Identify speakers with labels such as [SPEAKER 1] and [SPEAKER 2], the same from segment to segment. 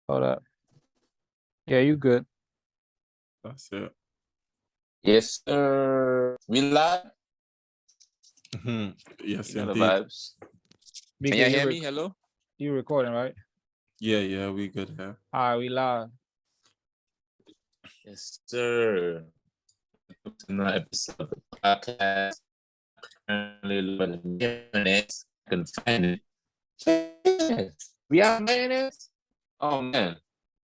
[SPEAKER 1] Hold up. Yeah, you good.
[SPEAKER 2] That's it.
[SPEAKER 3] Yes, sir. We live.
[SPEAKER 2] Yes,
[SPEAKER 3] You know the
[SPEAKER 2] indeed.
[SPEAKER 3] vibes. Can you hear me? Hello?
[SPEAKER 1] You recording, right?
[SPEAKER 2] Yeah, we good here.
[SPEAKER 1] All right, we live.
[SPEAKER 3] Yes, sir. Another episode of the podcast. Currently looking at the minutes. I can find it. Yes. We are mayonnaise? Oh, man.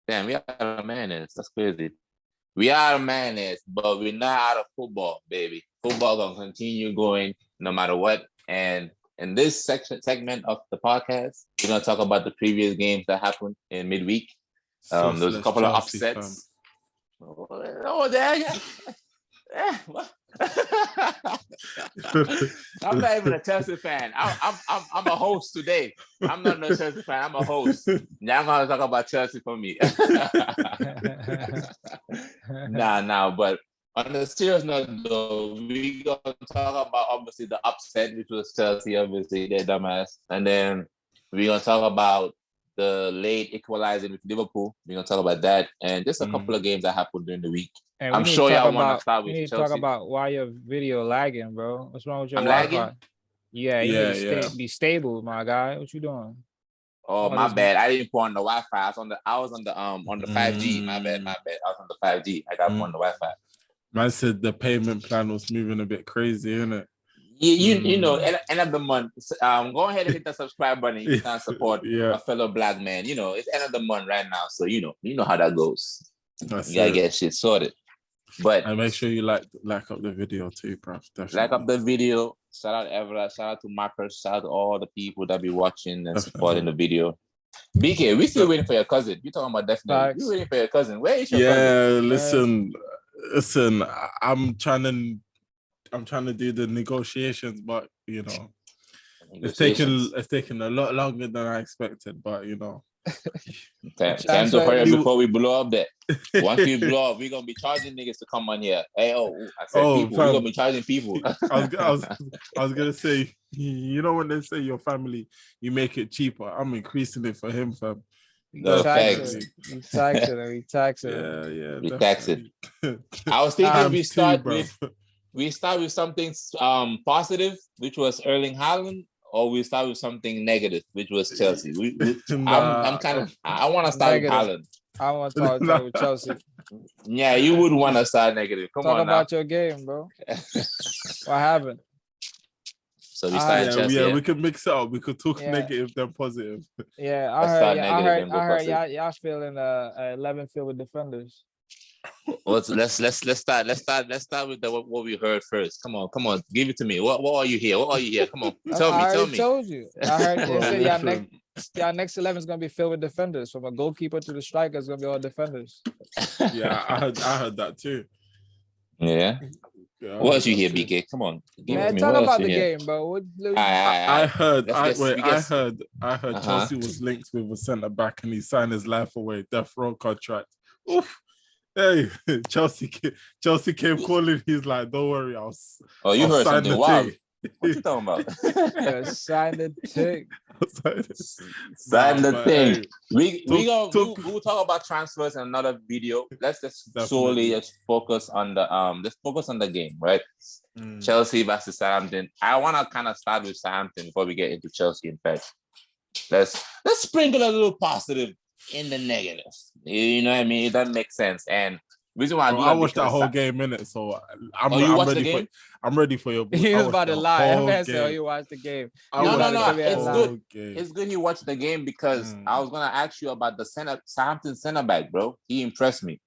[SPEAKER 3] Damn, we are mayonnaise. That's crazy. We are mayonnaise, but we're not out of football, baby. Football gonna continue going no matter what. And in this segment of the podcast, we're gonna talk about the previous games that happened in midweek. There was a couple of upsets. Oh, there you what? I'm not even a Chelsea fan. I'm a host today. I'm not a Chelsea fan. I'm a host. Now I'm gonna talk about Chelsea for me. Nah. But on a serious note, though, we gonna talk about obviously the upset, which was Chelsea, obviously their dumbass, and then we're gonna talk about the late equalizing with Liverpool. We're gonna talk about that, and just a couple of games that happened during the week.
[SPEAKER 1] And
[SPEAKER 3] I'm sure y'all want to start with
[SPEAKER 1] Chelsea. We need
[SPEAKER 3] Chelsea.
[SPEAKER 1] to talk about why your video lagging, bro. What's wrong with your
[SPEAKER 3] Wi-Fi?
[SPEAKER 1] Lagging? Yeah, you need to be stable, my guy. What you doing?
[SPEAKER 3] Oh, my bad. I didn't put on the Wi-Fi. I was on the 5G. My bad. I was on the 5G. I got put on the Wi-Fi.
[SPEAKER 2] Man said the payment plan was moving a bit crazy, innit?
[SPEAKER 3] You know, end of the month. Go ahead and hit the subscribe button. You can support a fellow black man. You know, it's end of the month right now, so you know how that goes. You gotta get shit sorted. But
[SPEAKER 2] and make sure you like up the video too, bro. Definitely.
[SPEAKER 3] Like up the video. Shout out Evra. Shout out to Marcus. Shout out to all the people that be watching and supporting the video. BK, we still waiting for your cousin. You talking about definitely? You waiting for your cousin? Where is your cousin?
[SPEAKER 2] Listen. I'm trying to do the negotiations, but you know, it's taking a lot longer than I expected. But you know,
[SPEAKER 3] time to hurry up before we blow up. That once we blow up, we're gonna be charging niggas to come on here. Hey, I said people. We're gonna be charging people.
[SPEAKER 2] I was gonna say, you know, when they say your family, you make it cheaper. I'm increasing it for him, fam.
[SPEAKER 3] The facts.
[SPEAKER 1] We tax it.
[SPEAKER 2] Yeah.
[SPEAKER 3] We tax it. I was thinking we start with something positive, which was Erling Haaland, or we start with something negative, which was Chelsea. I want to start with Haaland.
[SPEAKER 1] I want to talk with Chelsea.
[SPEAKER 3] Yeah, you would want to start negative. Come on,
[SPEAKER 1] talk about your game, bro. What happened?
[SPEAKER 3] So we started Chelsea.
[SPEAKER 2] Yeah, we could mix it up. We could talk negative then positive.
[SPEAKER 1] Yeah, I heard y'all feeling 11 filled with defenders.
[SPEAKER 3] Well, let's start with what we heard first. Come on, give it to me. What are you here? Come on, tell me.
[SPEAKER 1] I told you. I heard they said y'all next 11 is gonna be filled with defenders. From a goalkeeper to the striker, it's gonna be all defenders.
[SPEAKER 2] Yeah, I heard that too.
[SPEAKER 3] Yeah. What else you hear, BK? Come on,
[SPEAKER 1] man. Talk about the game, bro.
[SPEAKER 2] I heard Chelsea was linked with a centre back, and he signed his life away, death row contract. Oof. Hey, Chelsea came calling. He's like, "Don't worry, I'll."
[SPEAKER 3] Oh, you heard something wild. What you talking about?
[SPEAKER 1] Sign the thing.
[SPEAKER 3] Sign the thing. We'll talk about transfers in another video. Let's just solely focus on the game, right? Chelsea versus Southampton. I want to kind of start with Southampton before we get into Chelsea. In fact, let's sprinkle a little positive in the negative. You know what I mean? It doesn't make sense. And reason why
[SPEAKER 2] I watched that whole game in it, so I'm ready for your.
[SPEAKER 1] He was about to lie. I'm gonna say, you watched the game.
[SPEAKER 3] No. It's good. It's good you watched the game because I was gonna ask you about the Southampton center back, bro. He impressed me.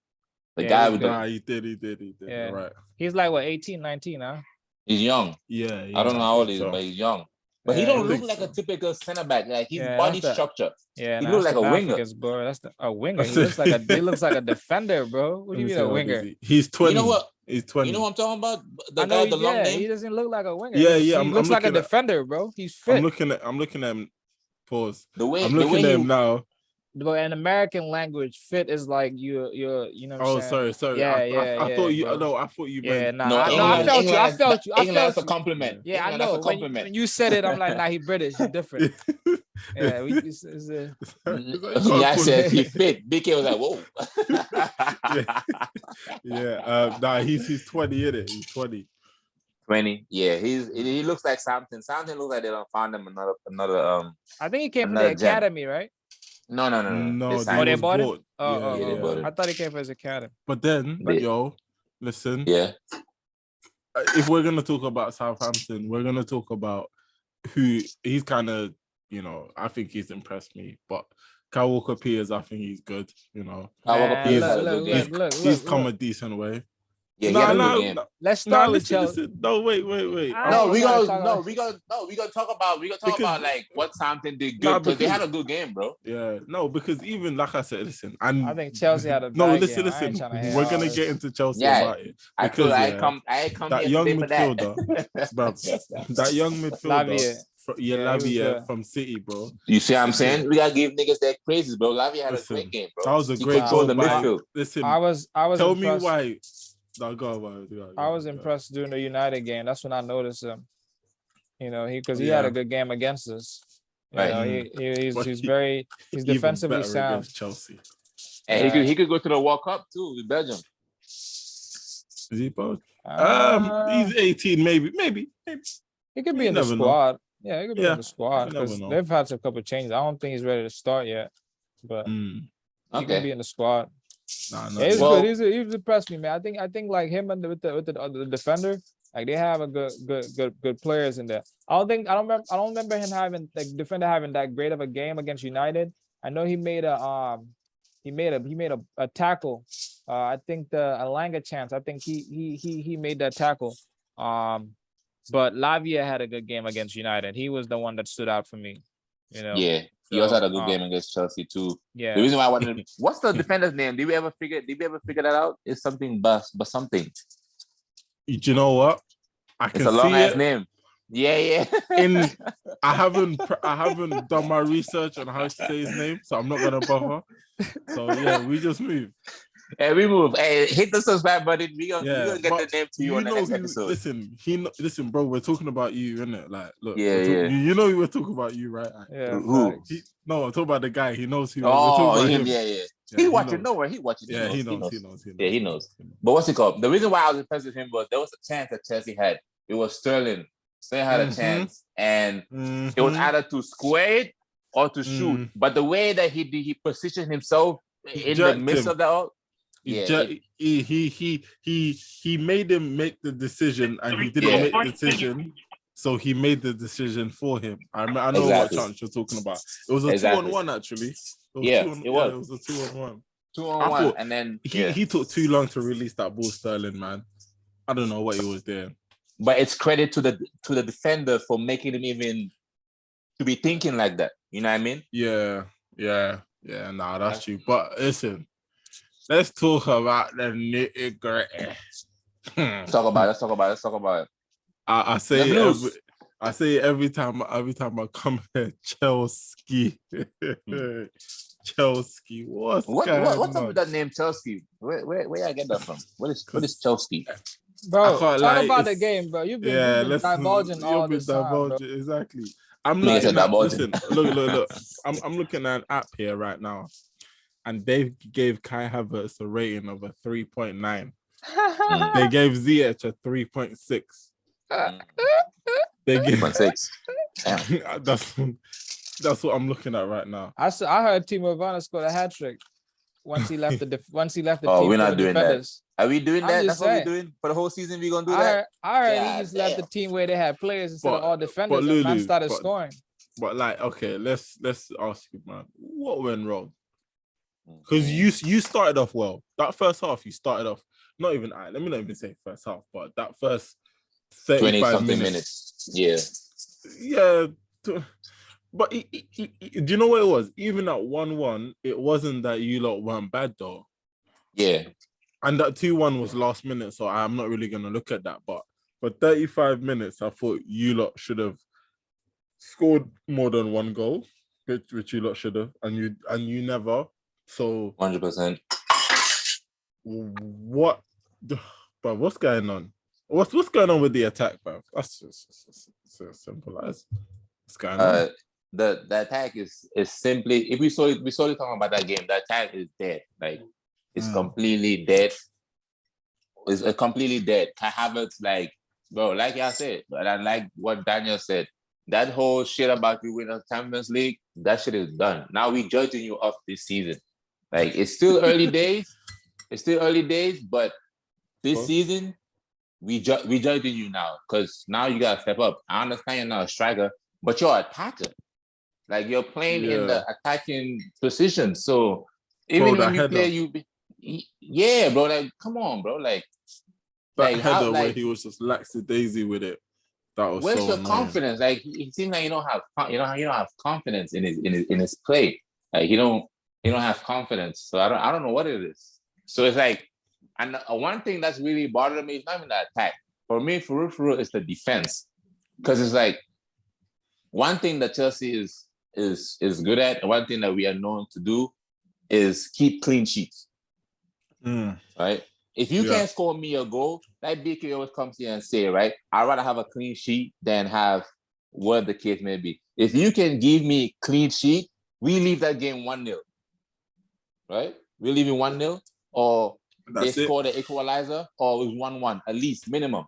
[SPEAKER 3] The guy with
[SPEAKER 2] he did.
[SPEAKER 1] Yeah.
[SPEAKER 2] Right.
[SPEAKER 1] He's like what, 18, 19, huh?
[SPEAKER 3] He's young.
[SPEAKER 2] Yeah.
[SPEAKER 3] I don't know how old he is, but he's young. But he don't look like a typical center back. Like his body structure.
[SPEAKER 1] Yeah,
[SPEAKER 3] he looks like a winger.
[SPEAKER 1] Bro. That's a winger. He looks like a defender, bro. What do you mean a winger?
[SPEAKER 2] He's 20.
[SPEAKER 3] You know what?
[SPEAKER 2] He's 20.
[SPEAKER 3] You know what I'm talking about? The guy with the long name.
[SPEAKER 1] He doesn't look like a winger.
[SPEAKER 2] Yeah.
[SPEAKER 1] He looks like a defender, bro. He's fit.
[SPEAKER 2] I'm looking at him. Pause.
[SPEAKER 3] I'm
[SPEAKER 2] looking at him now.
[SPEAKER 1] But in American language, fit is like you know what I'm saying?
[SPEAKER 2] Sorry.
[SPEAKER 1] Yeah.
[SPEAKER 2] I thought you meant.
[SPEAKER 1] I felt you.
[SPEAKER 3] England, that's a compliment.
[SPEAKER 1] Yeah, I know. When you said it, I'm like, nah, he British. He's different. Yeah,
[SPEAKER 3] Yeah, I said he fit. BK was like, whoa.
[SPEAKER 2] Nah, he's 20, isn't it? He's 20.
[SPEAKER 3] 20. Yeah, he looks like something. Something looks like they don't find him another.
[SPEAKER 1] I think he came from the academy, right?
[SPEAKER 3] No.
[SPEAKER 2] No,
[SPEAKER 1] They bought him.
[SPEAKER 3] They bought him.
[SPEAKER 1] I thought he came from his academy.
[SPEAKER 2] But then, listen.
[SPEAKER 3] Yeah.
[SPEAKER 2] If we're gonna talk about Southampton, we're gonna talk about who he's kind of, I think he's impressed me. But Kyle Walker-Peters, I think he's good.
[SPEAKER 3] Kyle Walker-Peters
[SPEAKER 2] he's come a decent way.
[SPEAKER 3] Yeah, he had a good game.
[SPEAKER 1] Let's start with Chelsea.
[SPEAKER 2] Listen. No, wait.
[SPEAKER 3] We gonna talk about like what Southampton did good because they had a good game, bro.
[SPEAKER 2] Yeah, no, because even like I said, listen, and
[SPEAKER 1] I think Chelsea had a bad
[SPEAKER 2] listen.
[SPEAKER 1] Game.
[SPEAKER 2] We're gonna get into Chelsea about it. Because
[SPEAKER 3] I come
[SPEAKER 2] that young midfielder, bro, that young midfielder, Lavia from City, bro.
[SPEAKER 3] You see what I'm saying? We gotta give niggas their praises, bro. Lavia had a great game, bro.
[SPEAKER 2] That was a great goal
[SPEAKER 3] in the midfield.
[SPEAKER 2] Listen,
[SPEAKER 1] I was.
[SPEAKER 2] Tell
[SPEAKER 1] impressed.
[SPEAKER 2] me why. No, go.
[SPEAKER 1] I was impressed during the United game. That's when I noticed him. Because he had a good game against us. He's defensively sound.
[SPEAKER 2] Chelsea.
[SPEAKER 3] And he could go to the World Cup too with Belgium.
[SPEAKER 2] Is he both? He's 18, maybe.
[SPEAKER 1] He could be in the squad. Yeah, he could be in the squad because they've had a couple of changes. I don't think he's ready to start yet, but he could be in the squad. He's good. He's impressed me, man. I think like him and with the defender, like they have a good players in there. I don't remember him having defender having that great of a game against United. I know he made a tackle. I think the Alanga chance. I think he made that tackle. But Lavia had a good game against United. He was the one that stood out for me.
[SPEAKER 3] Yeah. He also had a good game against Chelsea too. Yeah. The reason why I wanted what's the defender's name? Did we ever figure that out? It's something but something.
[SPEAKER 2] You know what?
[SPEAKER 3] It's a long ass name. Yeah.
[SPEAKER 2] I haven't done my research on how to say his name, so I'm not gonna bother. So yeah, we just move.
[SPEAKER 3] Hey, we move. Hey, hit the subscribe button. We gonna get the name to you on the next episode.
[SPEAKER 2] Listen, bro. We're talking about you, innit? Like, look.
[SPEAKER 3] Yeah.
[SPEAKER 2] You know we're talking about you, right?
[SPEAKER 1] Yeah.
[SPEAKER 3] Who?
[SPEAKER 2] I'm talking about the guy. He knows who.
[SPEAKER 3] Oh, him. Yeah. He watching. No worry, he watching.
[SPEAKER 2] Yeah, he knows.
[SPEAKER 3] Yeah, he knows. But what's it called? The reason why I was impressed with him was there was a chance that Chelsea had. It was Sterling. Sterling had a chance, and it was either to square it or to shoot. But the way that he positioned himself in the midst of that all. Yeah, he made him make the decision, and he didn't make the decision, so he made the decision for him. I know what chance you're talking about. It was a 2-on-1 actually. It was
[SPEAKER 2] a 2-on-1.
[SPEAKER 3] 2-on-1, and then
[SPEAKER 2] he took too long to release that ball, Sterling, man. I don't know what he was doing.
[SPEAKER 3] But it's credit to the defender for making him even to be thinking like that. You know what I mean?
[SPEAKER 2] Yeah. Nah, that's true. But listen. Let's talk about the nitty-gritty.
[SPEAKER 3] Let's talk about it.
[SPEAKER 2] I say every time I come here, Chelsea. Chelsea. What's
[SPEAKER 3] up with that name, Chelsea? Where I get that from? What is Chelsea?
[SPEAKER 1] Bro, talk about the game, bro. You've been divulging all this time, bro.
[SPEAKER 2] Exactly. I'm looking at, listen, look. I'm looking at an app here right now. And they gave Kai Havertz a rating of a 3.9. They gave Ziyech a 3.6. They gave 3.6. That's what I'm looking at right now.
[SPEAKER 1] I heard Timo Werner scored a hat trick once he left the team.
[SPEAKER 3] We're not doing defenders. That. Are we doing that? That's what we're doing for the whole season. We're gonna do that. I heard he just left the team where they had players instead of all defenders. And man started scoring.
[SPEAKER 2] But okay, let's ask you, man, what went wrong? Because you started off well. That first half, you started off let me not even say first half, but that first
[SPEAKER 3] 20-something minutes.
[SPEAKER 2] Yeah. But do you know what it was? Even at 1-1, it wasn't that you lot weren't bad though.
[SPEAKER 3] Yeah.
[SPEAKER 2] And that 2-1 was last minute, so I'm not really gonna look at that. But for 35 minutes, I thought you lot should have scored more than one goal, which you lot should have, and you never. So
[SPEAKER 3] 100%.
[SPEAKER 2] What's going on? What's going on with the attack, bro? That's just so simple as what's going on.
[SPEAKER 3] the attack is simply, if we solely talking about that game, the attack is dead. Like it's completely dead. It's completely dead. Kai Havertz, like, bro, like I said, but I like what Daniel said. That whole shit about you winning the Champions League, that shit is done. Now we judging you off this season. Like it's still early days. It's still early days, but this season we judging you now because now you gotta step up. I understand you're not a striker, but you're an attacker. Like you're playing in the attacking position. So even when you play, bro. Like come on, bro. Like
[SPEAKER 2] that header where he was just lackadaisy with it. That was
[SPEAKER 3] where's
[SPEAKER 2] so
[SPEAKER 3] your
[SPEAKER 2] annoying. Confidence?
[SPEAKER 3] Like it seems like you don't have confidence in his play. Like you don't have confidence. So I don't know what it is. So it's like, and one thing that's really bothering me is not even the attack. For me, for real, it's the defense. Because it's like one thing that Chelsea is good at, and one thing that we are known to do is keep clean sheets. Right? If you can't score me a goal, that BK always comes here and say, right, I'd rather have a clean sheet than have what the case may be. If you can give me clean sheet, we leave that game 1-0. Right? We leave it 1-0, or they score the equalizer, or it's 1-1, at least minimum.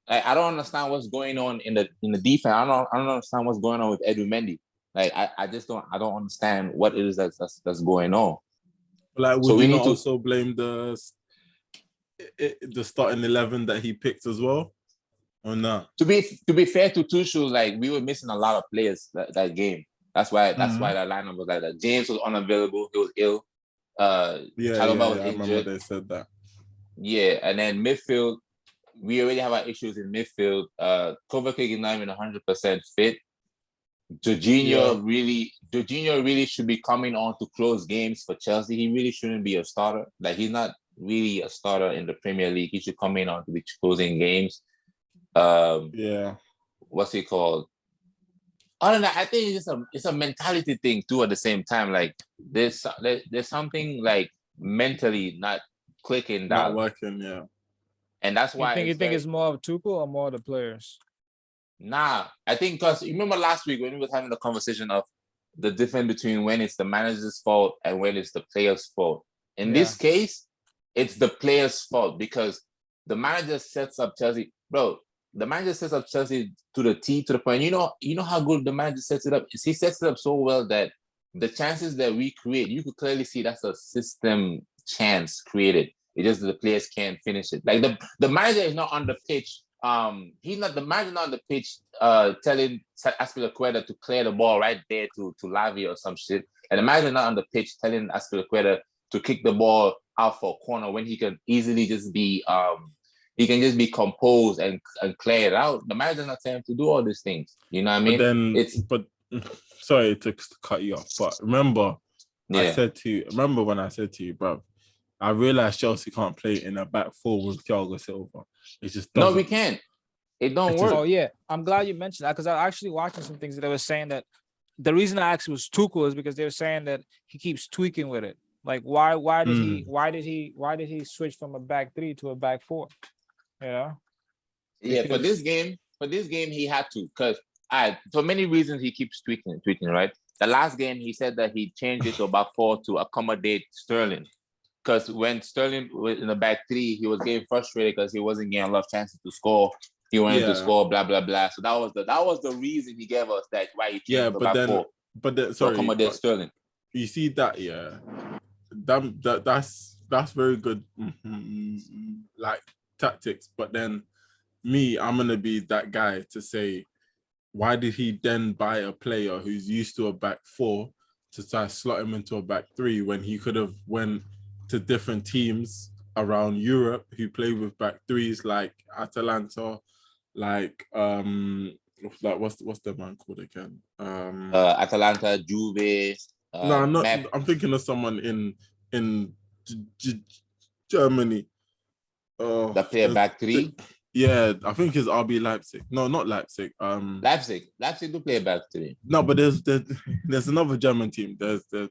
[SPEAKER 3] Like, I don't understand what's going on in the defense. I don't understand what's going on with Edu Mendy. Like I don't understand what it is that's going on.
[SPEAKER 2] Like, would you not also blame the starting 11 that he picked as well, or not? To
[SPEAKER 3] be fair to Tuchel, like we were missing a lot of players that game. That's why that lineup was like that. James was unavailable; he was ill. Chalobah was injured. I remember they said that. Yeah, and then midfield, we already have our issues in midfield. Kovacic is not even 100% fit. Jorginho really should be coming on to close games for Chelsea. He really shouldn't be a starter. Like he's not really a starter in the Premier League. He should come in on to be closing games. What's it called? Other than that, I think it's a mentality thing too. At the same time, like there's something like mentally not clicking down,
[SPEAKER 2] not working. Yeah,
[SPEAKER 3] and that's why
[SPEAKER 1] you think it's more of Tuchel or more of the players.
[SPEAKER 3] Nah, I think because you remember last week when we were having the conversation of the difference between when it's the manager's fault and when it's the player's fault. In this case, it's the player's fault because the manager sets up Chelsea, bro. The manager sets up Chelsea to the point. You know how good the manager sets it up. He sets it up so well that the chances that we create, you could clearly see that's a system chance created. It's just that the players can't finish it. Like the manager is not on the pitch. The manager not on the pitch telling Azpilicueta to clear the ball right there to Lavia or some shit. And the manager not on the pitch telling Azpilicueta to kick the ball out for a corner when he can easily just be composed and clear it out. The manager's not telling him to do all these things. You know what I mean?
[SPEAKER 2] But sorry to cut you off, but remember when I said to you, bro, I realized Chelsea can't play in a back four with Thiago Silva. It just doesn't.
[SPEAKER 3] No, we can't. It don't work.
[SPEAKER 1] Oh yeah, I'm glad you mentioned that because I was actually watching some things that they were saying that the reason I asked was Tuchel is because they were saying that he keeps tweaking with it. Like why did he switch from a back three to a back four? You know?
[SPEAKER 3] Yeah, for this game he had to because for many reasons he keeps tweaking, right? The last game he said that he changed it to a back four to accommodate Sterling. Because when Sterling was in the back three, he was getting frustrated because he wasn't getting a lot of chances to score. He wanted to score, blah blah blah. So that was the reason he gave us that why he changed the back four. But then, sorry, to accommodate Sterling.
[SPEAKER 2] You see that, that's very good, like tactics. But then I'm gonna be that guy to say, why did he then buy a player who's used to a back four to try to slot him into a back three when he could have went to different teams around Europe who play with back threes like Atalanta, like what's the man called again?
[SPEAKER 3] Atalanta, Juve.
[SPEAKER 2] I'm thinking of someone in Germany.
[SPEAKER 3] That play a back three.
[SPEAKER 2] Yeah, I think it's RB Leipzig. No, not Leipzig.
[SPEAKER 3] Leipzig do play a back three.
[SPEAKER 2] No, but there's another German team. They're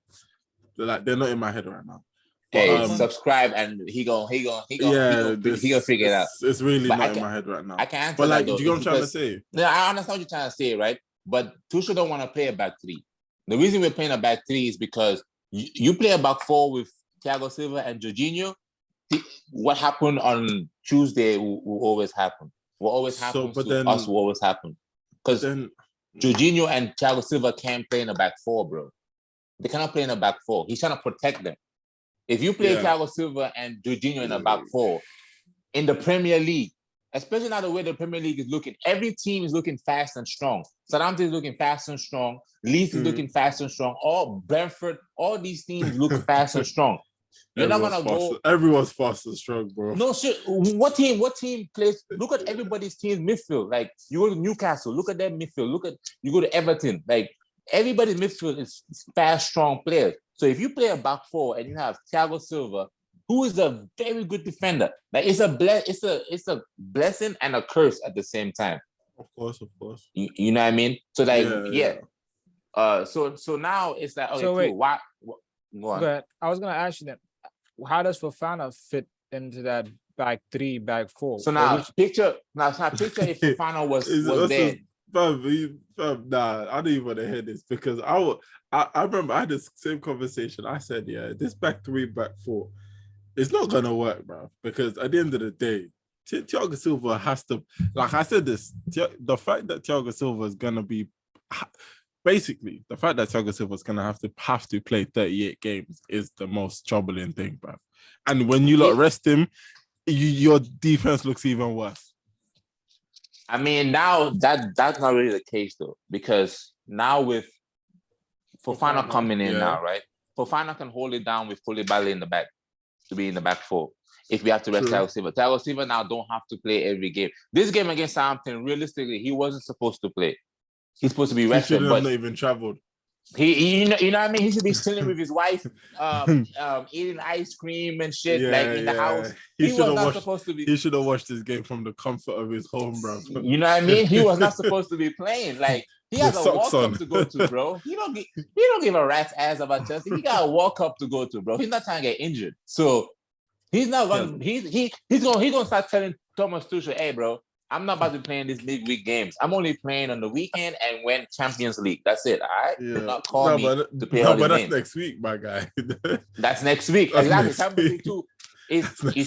[SPEAKER 2] not in my head right now.
[SPEAKER 3] Hey, subscribe and he gonna figure it out.
[SPEAKER 2] It's really not in my head right now.
[SPEAKER 3] I can't answer.
[SPEAKER 2] But
[SPEAKER 3] that,
[SPEAKER 2] do you know what I'm trying to say?
[SPEAKER 3] No, I understand what you're trying to say, right? but Tuchel don't want to play a back three. The reason we're playing a back three is because you play a back four with Thiago Silva and Jorginho. What happened on Tuesday will always happen. What always happens to us will always happen. Because Jorginho and Thiago Silva can't play in a back four, bro. They cannot play in a back four. He's trying to protect them. If you play Thiago Silva and Jorginho in a back four, in the Premier League, especially now the way the Premier League is looking, every team is looking fast and strong. Southampton is looking fast and strong. Leeds is looking fast and strong. All Brentford, all these teams look fast and strong. You're not gonna go.
[SPEAKER 2] Everyone's fast and strong, bro.
[SPEAKER 3] No shit. What team plays? Look at everybody's team's midfield. Like you go to Newcastle, look at their midfield. You go to Everton. Like everybody's midfield is fast, strong players. So if you play a back four and you have Thiago Silva, who is a very good defender, like it's a blessing and a curse at the same time.
[SPEAKER 2] Of course.
[SPEAKER 3] You know what I mean? So like So now it's like okay,
[SPEAKER 1] so
[SPEAKER 3] cool. Why? Go on.
[SPEAKER 1] But I was gonna ask you that. How does Fofana fit into that back three, back four?
[SPEAKER 3] So now picture if Fofana was there.
[SPEAKER 2] Nah, I don't even want to hear this because I remember I had this same conversation. I said, this back three, back four, it's not gonna work, bro. Because at the end of the day, Thiago Silva has to, like I said, the fact that Thiago Silva is gonna be. Basically, the fact that Thiago Silva is going to have to play 38 games is the most troubling thing, bruv. And when you rest him, your defense looks even worse.
[SPEAKER 3] I mean, now that's not really the case, though, because now with Fofana coming in now, right? Fofana can hold it down with Koulibaly in the back to be in the back four. If we have to rest Thiago Silva. Thiago Silva now don't have to play every game. This game against Southampton, realistically, he wasn't supposed to play. He's supposed to be rested,
[SPEAKER 2] but not even traveled.
[SPEAKER 3] You know what I mean? He should be chilling with his wife, eating ice cream and shit, in the house. He was not supposed to be.
[SPEAKER 2] He should have watched this game from the comfort of his home, bro.
[SPEAKER 3] You know what I mean? He was not supposed to be playing. Like he has a walk up to go to, bro. He don't give a rat's ass about Chelsea. He got a walk up to go to, bro. He's not trying to get injured, so he's not going. He's gonna start telling Thomas Tuchel, "Hey, bro. I'm not about to play in these midweek games. I'm only playing on the weekend and when Champions League. That's it, all right? Do not call me to play all the games.
[SPEAKER 2] That's next week, my guy.
[SPEAKER 3] That's next week. Exactly. Champions League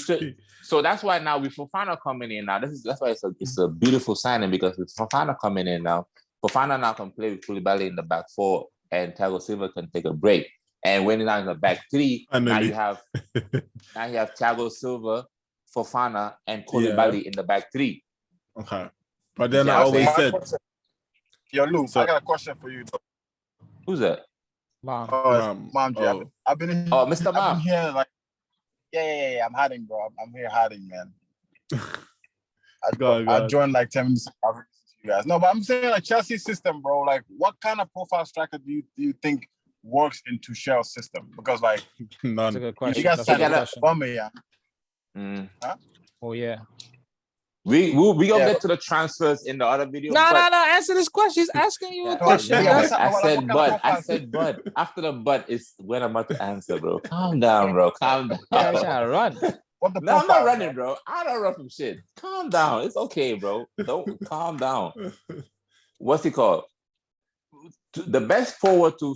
[SPEAKER 3] too. So that's why now with Fofana coming in now, that's why it's a beautiful signing because with Fofana coming in now, Fofana now can play with Koulibaly in the back four and Thiago Silva can take a break. And when he's now in the back three, now you have Thiago Silva, Fofana, and Koulibaly in the back three.
[SPEAKER 2] Okay, but then I always said,
[SPEAKER 4] "Yo, Lou, I got a question for you."
[SPEAKER 3] Who's that?
[SPEAKER 1] Mom.
[SPEAKER 4] Mom. I've been here.
[SPEAKER 3] Oh, Mr. Mom.
[SPEAKER 4] I've been here like, yeah. I'm hiding, bro. I'm here hiding, man. I joined like 10 minutes ago. You guys, no, but I'm saying like Chelsea's system, bro. Like, what kind of profile striker do you think works in Tuchel's system? Because like,
[SPEAKER 2] none.
[SPEAKER 1] That's a good question.
[SPEAKER 4] You guys said
[SPEAKER 3] Huh?
[SPEAKER 1] Oh yeah.
[SPEAKER 3] We gonna get to the transfers in the other video.
[SPEAKER 1] No. Answer this question. He's asking you a question.
[SPEAKER 3] I said but. After the but is when I'm about to answer, bro. Calm down, bro. Calm down.
[SPEAKER 1] Yeah, he's trying to run.
[SPEAKER 3] No, I'm not running, bro. I don't run from shit. Calm down. It's okay, bro. Don't calm down. What's he called? The best forward to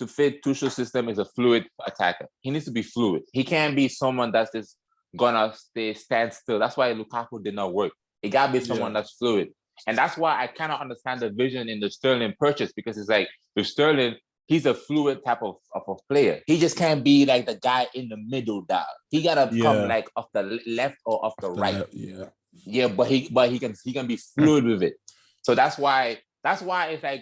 [SPEAKER 3] fit Tuchel's system is a fluid attacker. He needs to be fluid. He can't be someone that's just gonna stand still. That's why Lukaku did not work. It gotta be someone that's fluid. And that's why I cannot understand the vision in the Sterling purchase because it's like with Sterling, he's a fluid type of player. He just can't be like the guy in the middle, dog. He gotta come like off the left or off the right. But he can be fluid with it. So that's why it's like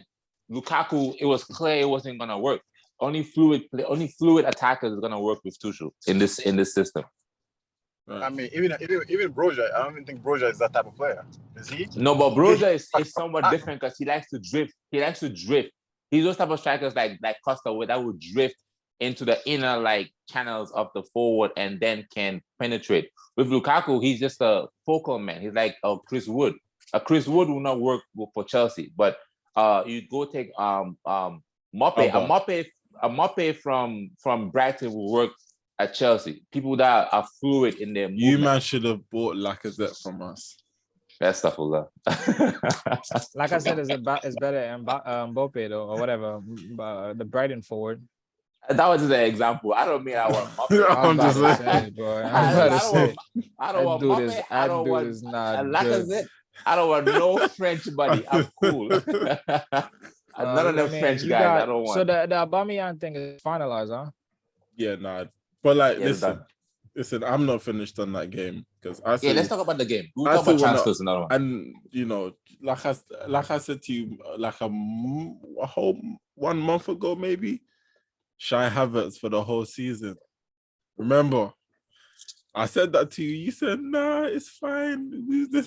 [SPEAKER 3] Lukaku, it was clear it wasn't gonna work. Only fluid attackers is gonna work with Tuchel in this system.
[SPEAKER 4] Right. I mean, even Broja, I don't even think Broja is that type of player. Is he?
[SPEAKER 3] No, but Broja is somewhat different because he likes to drift. He's those type of strikers like Costa that would drift into the inner like channels of the forward and then can penetrate. With Lukaku, he's just a focal man. He's like a Chris Wood. A Chris Wood will not work for Chelsea, but you go take Mope. A Mope from Brighton will work at Chelsea. People that are fluid in their movement.
[SPEAKER 2] You man should have bought Lacazette from us.
[SPEAKER 3] Best of Allah.
[SPEAKER 1] Like I said, it's better in Mbappe though, or whatever. The Brighton forward.
[SPEAKER 3] That was just an example. I don't mean I want Mbappe.
[SPEAKER 2] I'm just saying,
[SPEAKER 1] bro.
[SPEAKER 3] I don't want Mbappe. I don't want Lacazette. I don't want no French buddy. I'm cool. None of them French guys. I don't want.
[SPEAKER 1] So the Aubameyang thing is finalized, huh?
[SPEAKER 2] Yeah, nah. But like, listen, I'm not finished on that game because
[SPEAKER 3] let's talk about the game. We'll talk about transfers another one.
[SPEAKER 2] And you know, like I said to you, like a whole 1 month ago, maybe, Shy Havertz for the whole season. Remember, I said that to you. You said, "Nah, it's fine."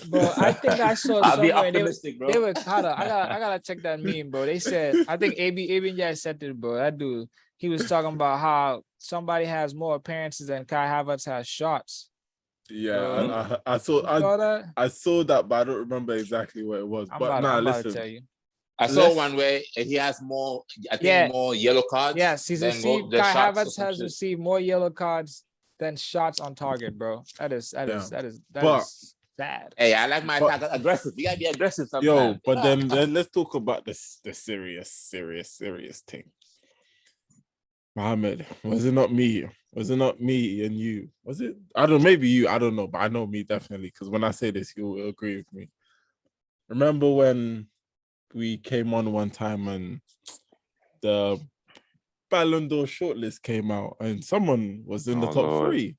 [SPEAKER 1] Bro, I think I saw somewhere.
[SPEAKER 3] I'll be optimistic, bro.
[SPEAKER 1] They were kind of. I gotta check that meme, bro. They said, I think AB said it, bro. That dude, he was talking about how somebody has more appearances than Kai Havertz has shots.
[SPEAKER 2] Yeah, I saw that. I saw that, but I don't remember exactly what it was. I'm about to tell you.
[SPEAKER 3] I saw one where he has more. I think more yellow cards.
[SPEAKER 1] Yes, Kai Havertz has received more yellow cards than shots on target, bro. That is sad.
[SPEAKER 3] Hey, I like my attack aggressive. You gotta be aggressive sometimes.
[SPEAKER 2] Yo, but then let's talk about the serious thing. Mohammed, was it not me? Was it not me and you? Was it? I don't know, maybe you, I don't know, but I know me definitely, because when I say this, you'll agree with me. Remember when we came on one time and the Ballon d'Or shortlist came out and someone was in the top 3.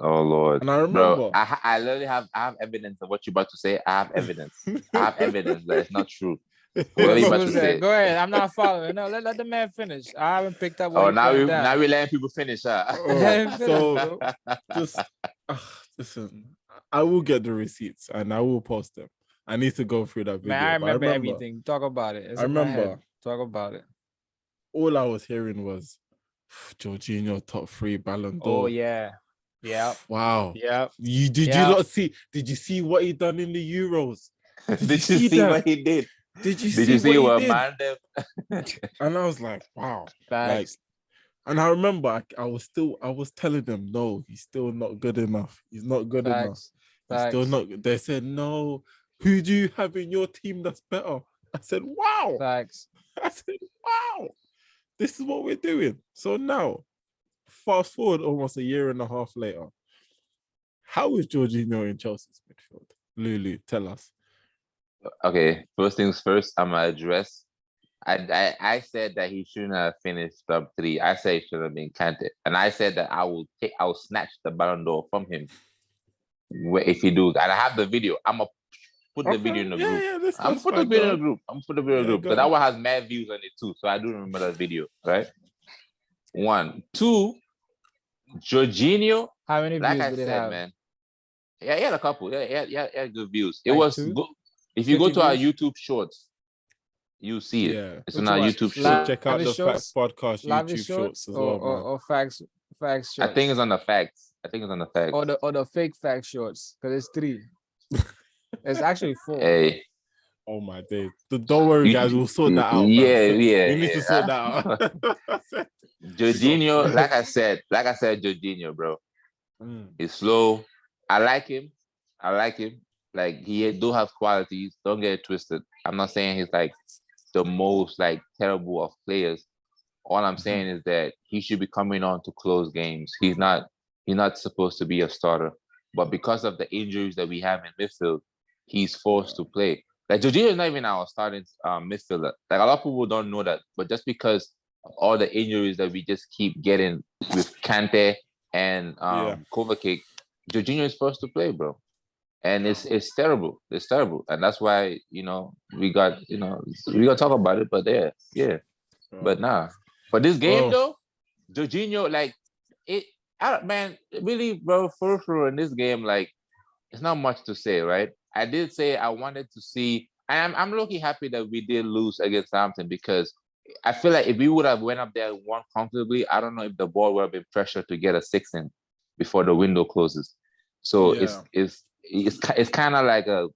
[SPEAKER 3] Oh Lord!
[SPEAKER 2] And I remember,
[SPEAKER 3] bro, I literally have evidence of what you're about to say. I have evidence. I have evidence that it's not true. What are you about to say?
[SPEAKER 1] Go ahead. I'm not following. No, let the man finish. I haven't picked up.
[SPEAKER 3] Now we're letting people finish.
[SPEAKER 2] So just listen. I will get the receipts and I will post them. I need to go through that video.
[SPEAKER 1] Man, I remember everything. Talk about it.
[SPEAKER 2] I remember.
[SPEAKER 1] Talk about it.
[SPEAKER 2] All I was hearing was Jorginho top 3 Ballon d'Or.
[SPEAKER 1] Oh yeah. Yeah.
[SPEAKER 2] Wow.
[SPEAKER 1] Yeah.
[SPEAKER 2] You not see? Did you see what he done in the Euros?
[SPEAKER 3] Did you see what he did?
[SPEAKER 2] Did you see what man
[SPEAKER 3] did?
[SPEAKER 2] And I was like, wow. Like, and I remember I was telling them, no, he's still not good enough. He's not good enough. He's still not. They said, no. Who do you have in your team that's better? I said, wow.
[SPEAKER 1] Facts.
[SPEAKER 2] I said, wow. This is what we're doing. So now, fast forward almost a year and a half later, how is Jorginho in Chelsea's midfield? Lulu, tell us.
[SPEAKER 3] Okay, first things first, I'm gonna address. I said that he shouldn't have finished top 3. I said he should have been Kante, and I said that I will snatch the Ballon d'Or from him if he do. And I have the video. I'm gonna put the video in the group. I'm gonna put the video in the group. Because that one has mad views on it too, so I do remember that video, right? 1, 2. Jorginho.
[SPEAKER 1] How many views
[SPEAKER 3] did it have? Man. Yeah, he had a couple. Yeah, he had good views. It was good. If you go to our YouTube shorts, you see it.
[SPEAKER 2] Yeah.
[SPEAKER 3] It's on our YouTube shorts.
[SPEAKER 2] Check out the Factz podcast YouTube shorts as well.
[SPEAKER 1] Or Factz shorts.
[SPEAKER 3] I think it's on the Factz.
[SPEAKER 1] Or the fake Factz shorts, because it's 3. It's actually 4.
[SPEAKER 3] Hey.
[SPEAKER 2] Oh my days. Don't worry, guys. We'll sort that out.
[SPEAKER 3] Yeah.
[SPEAKER 2] We need to sort that out.
[SPEAKER 3] Jorginho, like I said, Jorginho, bro. He's slow. I like him. Like, he do have qualities. Don't get it twisted. I'm not saying he's like the most like terrible of players. All I'm saying is that he should be coming on to close games. He's not supposed to be a starter. But because of the injuries that we have in midfield, he's forced to play. Like, Jorginho is not even our starting midfielder. Like, a lot of people don't know that. But just because of all the injuries that we just keep getting with Kante and Kovacic, Jorginho is forced to play, bro. And it's terrible. It's terrible. And that's why, we got to talk about it. But yeah. But nah. For this game, though, Jorginho, like, really, bro, for in this game, like, it's not much to say, right? I did say I wanted to see, and I'm low-key happy that we did lose against Southampton, because I feel like if we would have went up there and won comfortably, I don't know if the ball would have been pressured to get a 6 in before the window closes. So it's kind of like a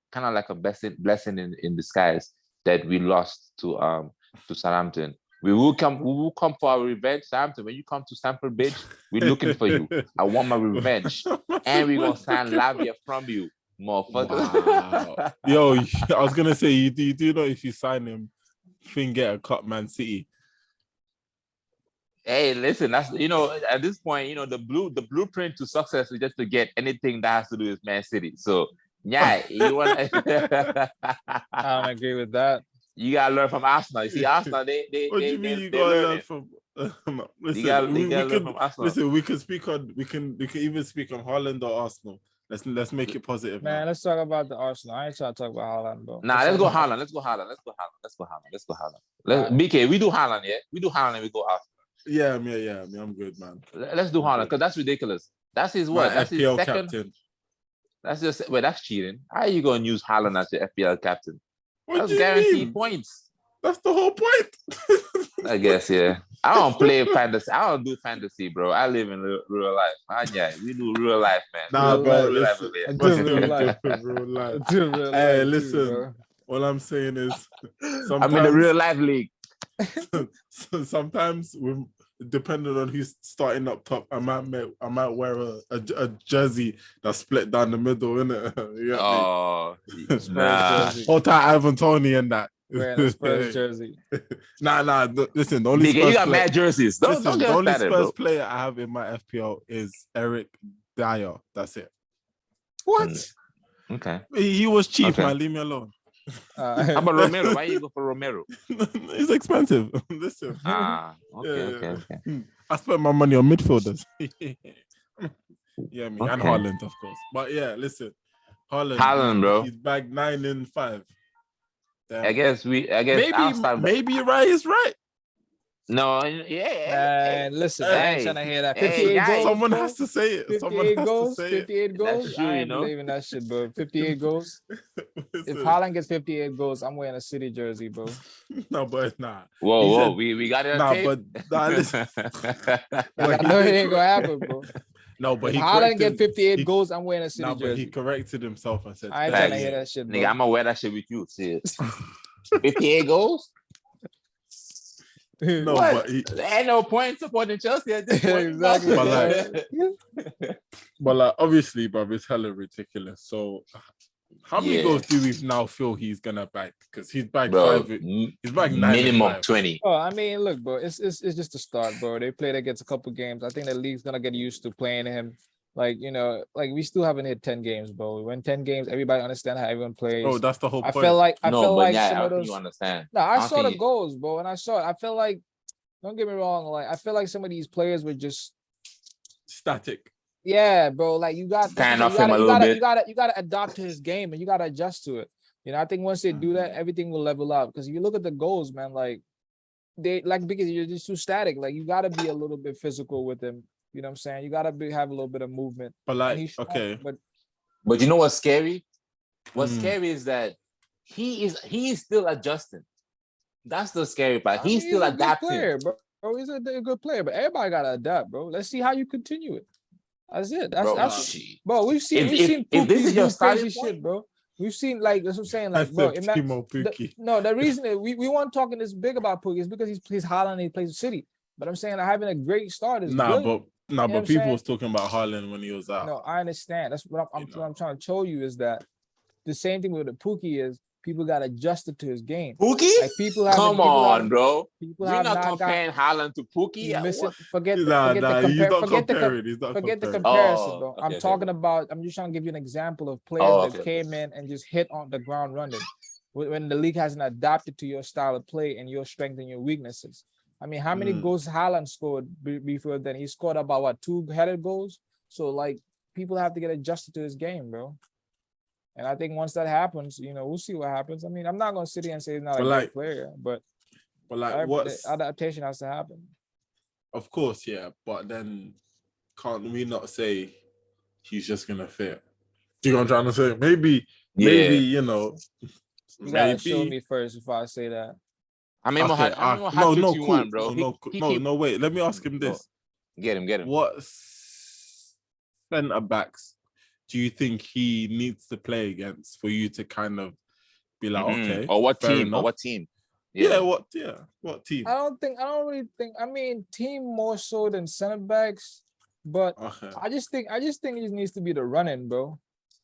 [SPEAKER 3] blessing in disguise that we lost to Southampton. We will come for our revenge, Southampton. When you come to Stamford Bridge, we're looking for you. I want my revenge, and we're gonna sign Lavia from you. motherfucker.
[SPEAKER 2] Wow. Yo, I was gonna say you do know if you sign him, think get a cut Man City.
[SPEAKER 3] Hey, listen, that's at this point, the blueprint to success is just to get anything that has to do with Man City. So yeah, you want
[SPEAKER 1] I don't agree with that.
[SPEAKER 3] You gotta learn from Arsenal. You see, Arsenal, they
[SPEAKER 2] What do you mean you gotta learn from? Listen, we can speak on. We can even speak on Haaland or Arsenal. Let's make it positive.
[SPEAKER 1] Man,
[SPEAKER 2] now.
[SPEAKER 1] let's talk about the Arsenal. I ain't trying to talk about Haaland, bro.
[SPEAKER 3] Nah, let's go Haaland. BK, we do Haaland, yeah. We do Haaland and we go Arsenal.
[SPEAKER 2] Yeah, I'm good, man.
[SPEAKER 3] Let's do Haaland because that's ridiculous. That's his what? That's
[SPEAKER 2] FPL
[SPEAKER 3] his second
[SPEAKER 2] captain.
[SPEAKER 3] That's just that's cheating. How are you gonna use Haaland as your FPL captain?
[SPEAKER 2] What
[SPEAKER 3] That's guaranteed points.
[SPEAKER 2] That's the whole point.
[SPEAKER 3] I guess, yeah. I don't play fantasy. I don't do fantasy, bro. I live in real life. Yeah, we do real life, man.
[SPEAKER 2] Nah, bro.
[SPEAKER 1] Real life.
[SPEAKER 2] Hey, listen. All I'm saying is,
[SPEAKER 3] I'm in the real life league.
[SPEAKER 2] Sometimes, depending on who's starting up top, I might wear a jersey that's split down the middle, innit?
[SPEAKER 3] Nah.
[SPEAKER 2] Hold tight, Ivan Toney and that.
[SPEAKER 1] Wearing a Spurs jersey.
[SPEAKER 2] Nah. Listen, the only
[SPEAKER 3] Spurs you got mad jerseys. Don't get
[SPEAKER 2] the only
[SPEAKER 3] started,
[SPEAKER 2] Spurs
[SPEAKER 3] bro.
[SPEAKER 2] player I have in my FPL is Eric Dyer. That's it.
[SPEAKER 1] What?
[SPEAKER 3] Okay.
[SPEAKER 2] He was cheap, man. Leave me alone.
[SPEAKER 3] How about Romero? Why you go for Romero?
[SPEAKER 2] He's expensive. Listen.
[SPEAKER 3] Okay.
[SPEAKER 2] I spent my money on midfielders. And Haaland, of course. But yeah, listen.
[SPEAKER 3] Haaland, bro.
[SPEAKER 2] He's back 9 in 5. Damn.
[SPEAKER 3] I guess
[SPEAKER 2] maybe Rai is right.
[SPEAKER 3] No,
[SPEAKER 1] Man, listen, I ain't trying to hear that. 58 goals.
[SPEAKER 2] Someone has to say it.
[SPEAKER 1] 58 goals. 58 goals.
[SPEAKER 3] That's true,
[SPEAKER 1] I ain't believing that shit, bro. 58 goals. If Haaland gets 58 goals, I'm wearing a City jersey, bro.
[SPEAKER 2] No, but nah.
[SPEAKER 3] Whoa, we got it on tape.
[SPEAKER 2] Listen.
[SPEAKER 1] I know it ain't gonna happen, bro.
[SPEAKER 2] No, but
[SPEAKER 1] if Haaland get 58 goals, I'm wearing a City jersey.
[SPEAKER 2] But he corrected himself and said,
[SPEAKER 1] I ain't trying to hear that shit, bro.
[SPEAKER 3] Nigga, I'm gonna wear that shit with you. See it. 58 goals?
[SPEAKER 2] No,
[SPEAKER 3] what? But there ain't no point supporting Chelsea at this point.
[SPEAKER 1] Exactly.
[SPEAKER 2] But obviously, bro, it's hella ridiculous. So how many goals do we now feel he's gonna bag? Because he's bagged 5. He's bagged 9
[SPEAKER 3] minimum 20.
[SPEAKER 1] Oh, I mean, look, bro, it's just a start, bro. They played against a couple games. I think the league's gonna get used to playing him. Like, we still haven't hit 10 games, bro. We win 10 games, everybody understand how everyone plays.
[SPEAKER 2] Oh, that's the whole point.
[SPEAKER 1] I feel like some of those.
[SPEAKER 3] You understand?
[SPEAKER 1] No, I saw the goals, bro, and I saw it. I feel like, don't get me wrong, like I feel like some of these players were just
[SPEAKER 2] static.
[SPEAKER 1] Yeah, bro. Like you gotta adapt to his game and you gotta adjust to it. I think once they do that, everything will level up. Because if you look at the goals, man, because you're just too static. Like you gotta be a little bit physical with him. You know what I'm saying? You gotta have a little bit of movement.
[SPEAKER 2] But
[SPEAKER 3] but you know what's scary? What's scary is that he is still adjusting. That's the scary part. He's still adapting.
[SPEAKER 1] Player, bro. He's a good player, but everybody gotta adapt, bro. Let's see how you continue it. That's it. Bro. We've seen
[SPEAKER 3] if this is your crazy
[SPEAKER 1] shit, bro. We've seen that's what I'm saying. Like, bro, the reason that we weren't talking this big about Pookie is because he's Haaland and he plays City. But I'm saying having a great start is good.
[SPEAKER 2] But people was talking about Haaland when he was out.
[SPEAKER 1] No, I understand. That's what I'm trying to show you is that the same thing with the Pookie is people got adjusted to his game.
[SPEAKER 3] Pookie?
[SPEAKER 1] Like
[SPEAKER 3] Come on, bro.
[SPEAKER 1] You're
[SPEAKER 3] not comparing Haaland to Pookie.
[SPEAKER 1] Forget the comparison, bro. I'm talking about. I'm just trying to give you an example of players that came in and just hit on the ground running. When the league hasn't adapted to your style of play and your strengths and your weaknesses. I mean, how many goals Haaland scored before then? He scored about 2 headed goals. So like people have to get adjusted to his game, bro. And I think once that happens, we'll see what happens. I mean, I'm not gonna sit here and say he's not a great player, but adaptation has to happen.
[SPEAKER 2] Of course, yeah. But then can't we not say he's just gonna fit? Do you know what I'm trying to say? Maybe,
[SPEAKER 1] you gotta show me first before I say that.
[SPEAKER 3] I mean,
[SPEAKER 2] no, wait. Let me ask him this.
[SPEAKER 3] Get him.
[SPEAKER 2] What centre backs do you think he needs to play against for you to kind of be like, okay?
[SPEAKER 3] Or what team? Or what team?
[SPEAKER 2] What team?
[SPEAKER 1] I don't really think. I mean, team more so than center backs, but I just think it just needs to be the running, bro.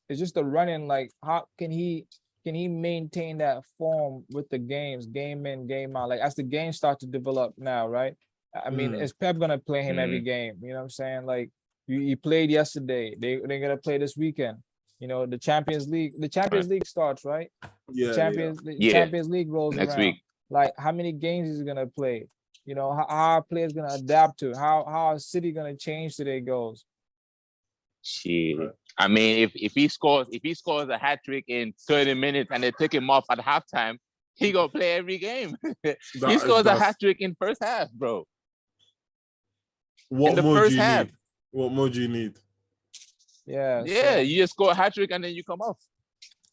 [SPEAKER 1] It's just the running. Like, how can he maintain that form with the games, game in, game out? Like, as the games start to develop now, right? I mean, is Pep gonna play him every game? You know what I'm saying? Like, you played yesterday. They're gonna play this weekend. You know, the Champions League. The Champions League starts, right?
[SPEAKER 2] Yeah.
[SPEAKER 1] The Champions League rolls
[SPEAKER 3] next
[SPEAKER 1] around.
[SPEAKER 3] week.
[SPEAKER 1] Like, how many games is he gonna play? You know, how are players gonna adapt to? How is City gonna change to their goals?
[SPEAKER 3] Shit. I mean, if he scores a hat trick in 30 minutes and they take him off at halftime, he gonna play every game. He scores a hat trick in first half, bro.
[SPEAKER 2] What more do you need? What more do you need?
[SPEAKER 1] Yeah.
[SPEAKER 3] Yeah, you just score a hat trick and then you come off.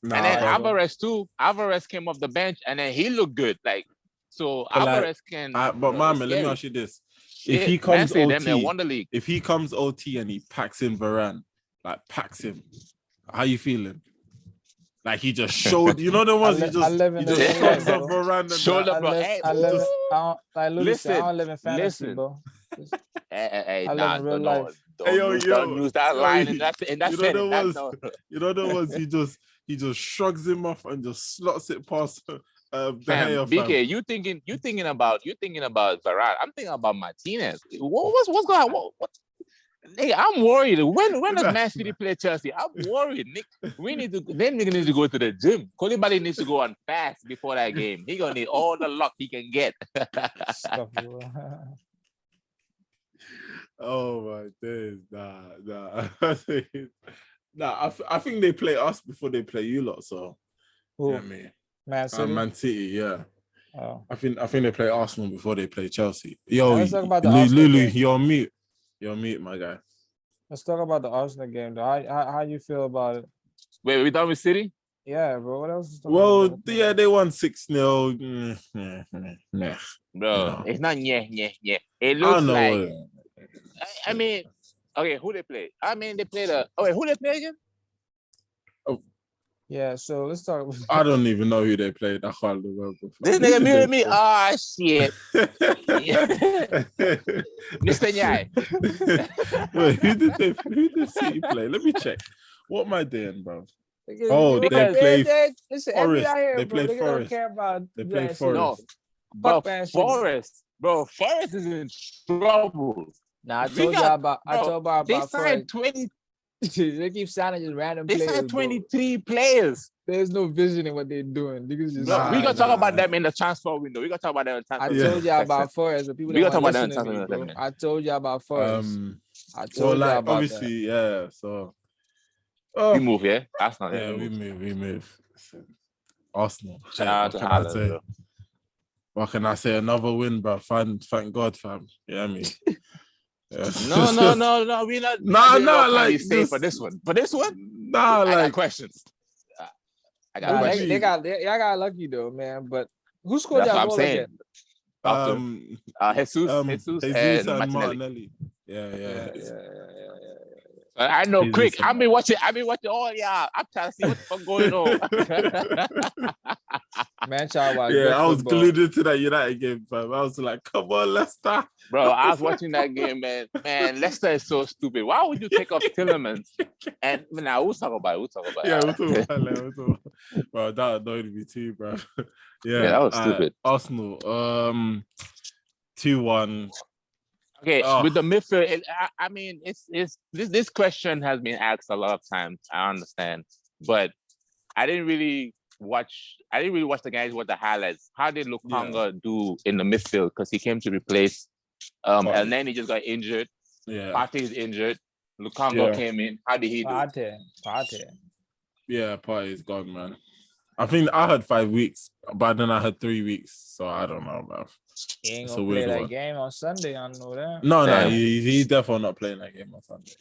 [SPEAKER 3] And then Alvarez too. Alvarez came off the bench and then he looked good. Like, so Alvarez can.
[SPEAKER 2] But man, let me ask you this: if he comes OT, if he comes OT and he packs in Varane, like packs him, how you feeling? Like he just showed, you know the ones he just shows up Varane and
[SPEAKER 3] shoulder, bro.
[SPEAKER 1] I don't live in fantasy, bro.
[SPEAKER 3] I
[SPEAKER 1] live in real life.
[SPEAKER 3] Don't use that line in that
[SPEAKER 2] you know the ones he just shrugs him off and just slots it past
[SPEAKER 3] BK, you thinking about Varane. I'm thinking about Martinez. What's going on? What? Hey, I'm worried. When does Man City play Chelsea? I'm worried, Nick. We need to go to the gym. Koulibaly needs to go on fast before that game. He gonna need all the luck he can get.
[SPEAKER 2] Oh my days, nah. I think they play us before they play you lot. So, yeah, me.
[SPEAKER 1] Man City.
[SPEAKER 2] Man City, yeah.
[SPEAKER 1] Oh.
[SPEAKER 2] I think they play Arsenal before they play Chelsea. Yo,
[SPEAKER 1] let's talk about the
[SPEAKER 2] Lulu, you're on mute. You're on mute, my guy.
[SPEAKER 1] Let's talk about the Arsenal game, though. How you feel about it?
[SPEAKER 3] Wait, we done with City?
[SPEAKER 1] Yeah, bro. What else?
[SPEAKER 2] Well, yeah, they won 6-0.
[SPEAKER 3] Bro, it's not yeah. It looks like. I mean, okay, who they play? I mean, they play who they play again?
[SPEAKER 2] Oh.
[SPEAKER 1] Yeah, so let's talk.
[SPEAKER 2] I don't even know who they played. I can't remember.
[SPEAKER 3] This nigga muted me. Ah, shit. Mr. Nyai.
[SPEAKER 2] Wait, who did City play? Let me check. What am I doing, bro? Oh, they play Forest. They play Forest. They play Forest.
[SPEAKER 3] Bro, Forest is in trouble.
[SPEAKER 1] Nah, I told y'all about
[SPEAKER 3] they signed
[SPEAKER 1] Forest.
[SPEAKER 3] 20.
[SPEAKER 1] They keep signing just random players.
[SPEAKER 3] They signed 23 players.
[SPEAKER 1] There's no vision in what they're doing.
[SPEAKER 3] We're gonna talk about them in the transfer window. We're gonna talk about them in the transfer window.
[SPEAKER 1] I told y'all about Forest, but people don't want to listen to me, bro. I told y'all about Forest. I told y'all about
[SPEAKER 2] obviously,
[SPEAKER 1] that.
[SPEAKER 2] Yeah. So
[SPEAKER 3] we move, yeah. Arsenal,
[SPEAKER 2] yeah, we move. Arsenal.
[SPEAKER 3] Shout out to Haaland, bro.
[SPEAKER 2] What can I say? Another win, bro. Thank God, fam. Yeah, I mean. Yes.
[SPEAKER 3] No. We're not.
[SPEAKER 2] No. Like
[SPEAKER 3] you say for this one. For this one,
[SPEAKER 2] nah.
[SPEAKER 3] I got questions. I got questions.
[SPEAKER 1] Y'all got lucky though, man. But who scored that goal again?
[SPEAKER 3] Jesus and Martinelli.
[SPEAKER 2] Yeah.
[SPEAKER 3] I know, quick. I've been watching all y'all. I'm trying to see what the fuck going on.
[SPEAKER 1] Man, child,
[SPEAKER 2] I was glued into that United game, fam. I was like, come on, Leicester.
[SPEAKER 3] Bro, I was watching that game, man. Man, Leicester is so stupid. Why would you take off Tillemans? And now we'll talk about it.
[SPEAKER 2] Yeah, we'll talk about it. Bro, that annoyed me too, bro. Yeah,
[SPEAKER 3] that was stupid.
[SPEAKER 2] Arsenal, 2-1.
[SPEAKER 3] Okay, with the midfield, I mean, it's this question has been asked a lot of times. I understand, but I didn't really watch the guys with the highlights. How did Lukanga do in the midfield? Because he came to replace El Neni just got injured.
[SPEAKER 2] Yeah,
[SPEAKER 3] Partey is injured. Lukanga came in. How did he do?
[SPEAKER 1] Partey.
[SPEAKER 2] Yeah, Partey is gone, man. I think I had 5 weeks, but then I had 3 weeks, so I don't know, man.
[SPEAKER 1] He ain't gonna play that game on Sunday. I know that.
[SPEAKER 2] No, he's definitely not playing that game on Sunday.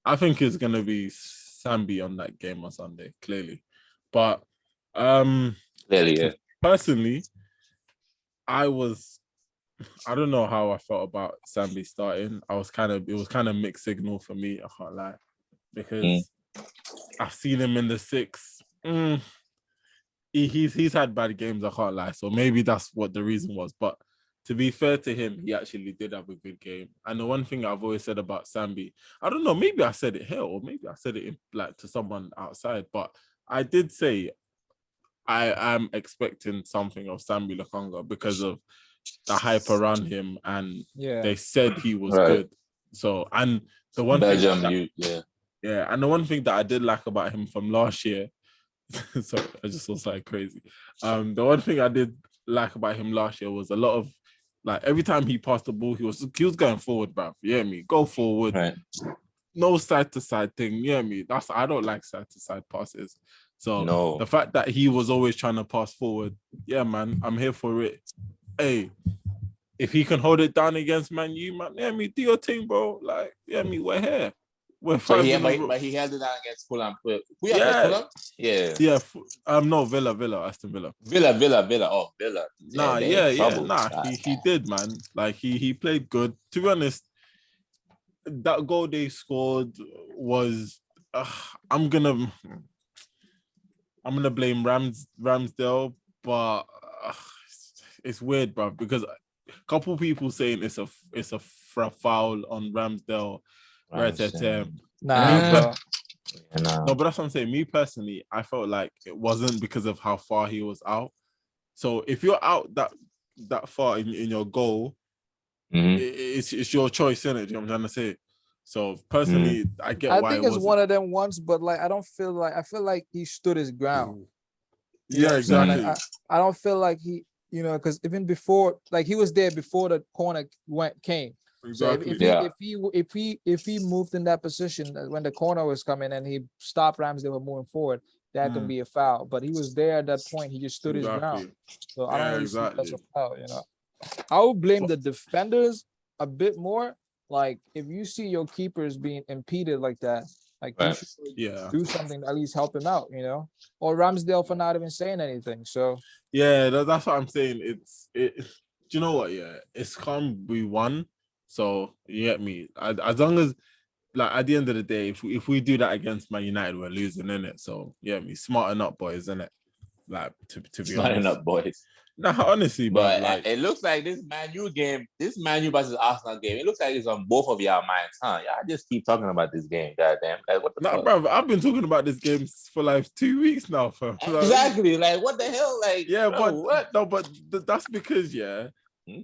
[SPEAKER 2] I think it's gonna be Sambi on that game on Sunday, clearly. But personally, I don't know how I felt about Sambi starting. It was kind of mixed signal for me, I can't lie. Because I've seen him in the 6. He's had bad games, I can't lie. So maybe that's what the reason was. But to be fair to him, he actually did have a good game. And the one thing I've always said about Sambi, I don't know, maybe I said it here or maybe I said it to someone outside, but I did say I am expecting something of Sambi Lokonga because of the hype around him, and they said he was good. So, and the one thing and the one thing that I did like about him from last year, sorry, I just was like crazy. The one thing I did like about him last year was a lot of, like, every time he passed the ball, he was going forward, bruv. You hear me? Go forward.
[SPEAKER 3] Right.
[SPEAKER 2] No side to side thing. You hear me? I don't like side to side passes. So the fact that he was always trying to pass forward, yeah, man, I'm here for it. Hey, if he can hold it down against Man U, man, yeah, me, do your thing, bro. Like, yeah, me, we're here. We're fine.
[SPEAKER 3] But he held it down against Fulham. Fulham?
[SPEAKER 2] Yeah. No, Villa, Aston Villa.
[SPEAKER 3] Villa. Oh, Villa.
[SPEAKER 2] He did, man. Like, he played good. To be honest, that goal they scored was, I'm gonna blame Ramsdale, but it's weird, bro, because a couple people saying it's a foul on Ramsdale. No, but that's what I'm saying. Me personally, I felt like it wasn't because of how far he was out. So if you're out that far in your goal, it's your choice, isn't it? You know what I'm trying to say? So personally, I think
[SPEAKER 1] it's one of them ones, but like I feel like he stood his ground.
[SPEAKER 2] Yeah, exactly.
[SPEAKER 1] Like, I don't feel like he, because even before, like he was there before the corner came.
[SPEAKER 2] Exactly.
[SPEAKER 1] So if he moved in that position when the corner was coming and he stopped Ramsdale were moving forward, that can be a foul. But he was there at that point. He just stood his ground. So I don't really see that's a foul. I would blame the defenders a bit more. Like if you see your keepers being impeded like that, like you should do something to at least help him out, or Ramsdale for not even saying anything. So
[SPEAKER 2] that's what I'm saying. Do you know what? Yeah, it's calm. We won. So you get me. As long as, like, at the end of the day, if we do that against Man United, we're losing, innit? So yeah, me smarten up, boys, innit? Like to be honest,
[SPEAKER 3] smarten up, boys.
[SPEAKER 2] Nah, honestly,
[SPEAKER 3] but
[SPEAKER 2] like,
[SPEAKER 3] it looks like this Man U game, this Man U versus Arsenal game, it looks like it's on both of y'all minds, huh? Y'all just keep talking about this game, goddamn. Like, what the fuck?
[SPEAKER 2] Bro, I've been talking about this game for like 2 weeks now, fam.
[SPEAKER 3] Exactly. Like, what the hell? Like,
[SPEAKER 2] yeah, but that's because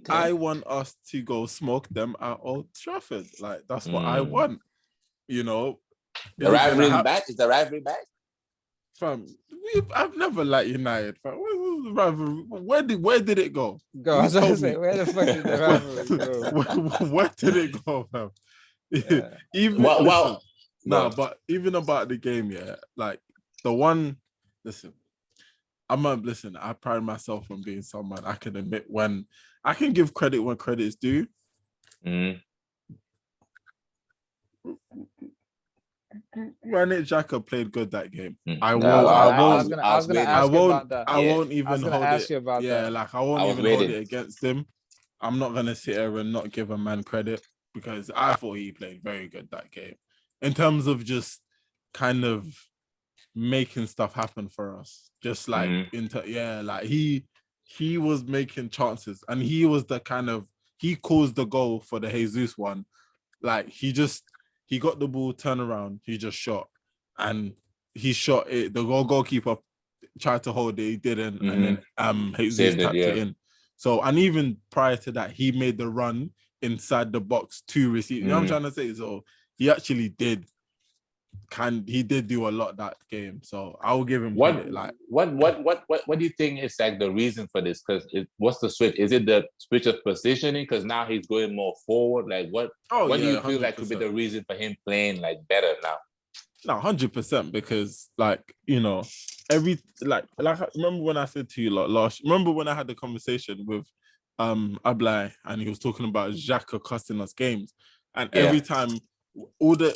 [SPEAKER 2] I want us to go smoke them at Old Trafford. Like, that's what I want.
[SPEAKER 3] The rivalry back? Is the rivalry back?
[SPEAKER 2] Fam, I've never liked United. Fam. Where did it go?
[SPEAKER 1] Where the fuck did the rivalry go?
[SPEAKER 2] Where did it go, fam?
[SPEAKER 3] Yeah.
[SPEAKER 2] But even about the game, like the one. Listen, I pride myself on being someone I can admit when I can give credit when credit is due. Granit Xhaka played good that game. I won't even hold it against him. I'm not gonna sit here and not give a man credit because I thought he played very good that game in terms of just kind of making stuff happen for us. Just like like he was making chances and he was the kind of, he caused the goal for the Jesus one. Like he got the ball, turn around, he just shot, and he shot it. The goalkeeper tried to hold it, he didn't, and then Jesus tapped it in. So, and even prior to that, he made the run inside the box to receive. You know what I'm trying to say? So he actually did. He did do a lot that game. So I will give him credit. Like,
[SPEAKER 3] what do you think is like the reason for this? Because what's the switch? Is it the switch of positioning? Because now he's going more forward. Like what do you feel 100%. Like could be the reason for him playing like better now?
[SPEAKER 2] No, 100%, because like, every like remember when I said to you remember when I had the conversation with Ablai and he was talking about Xhaka costing us games, and every time all the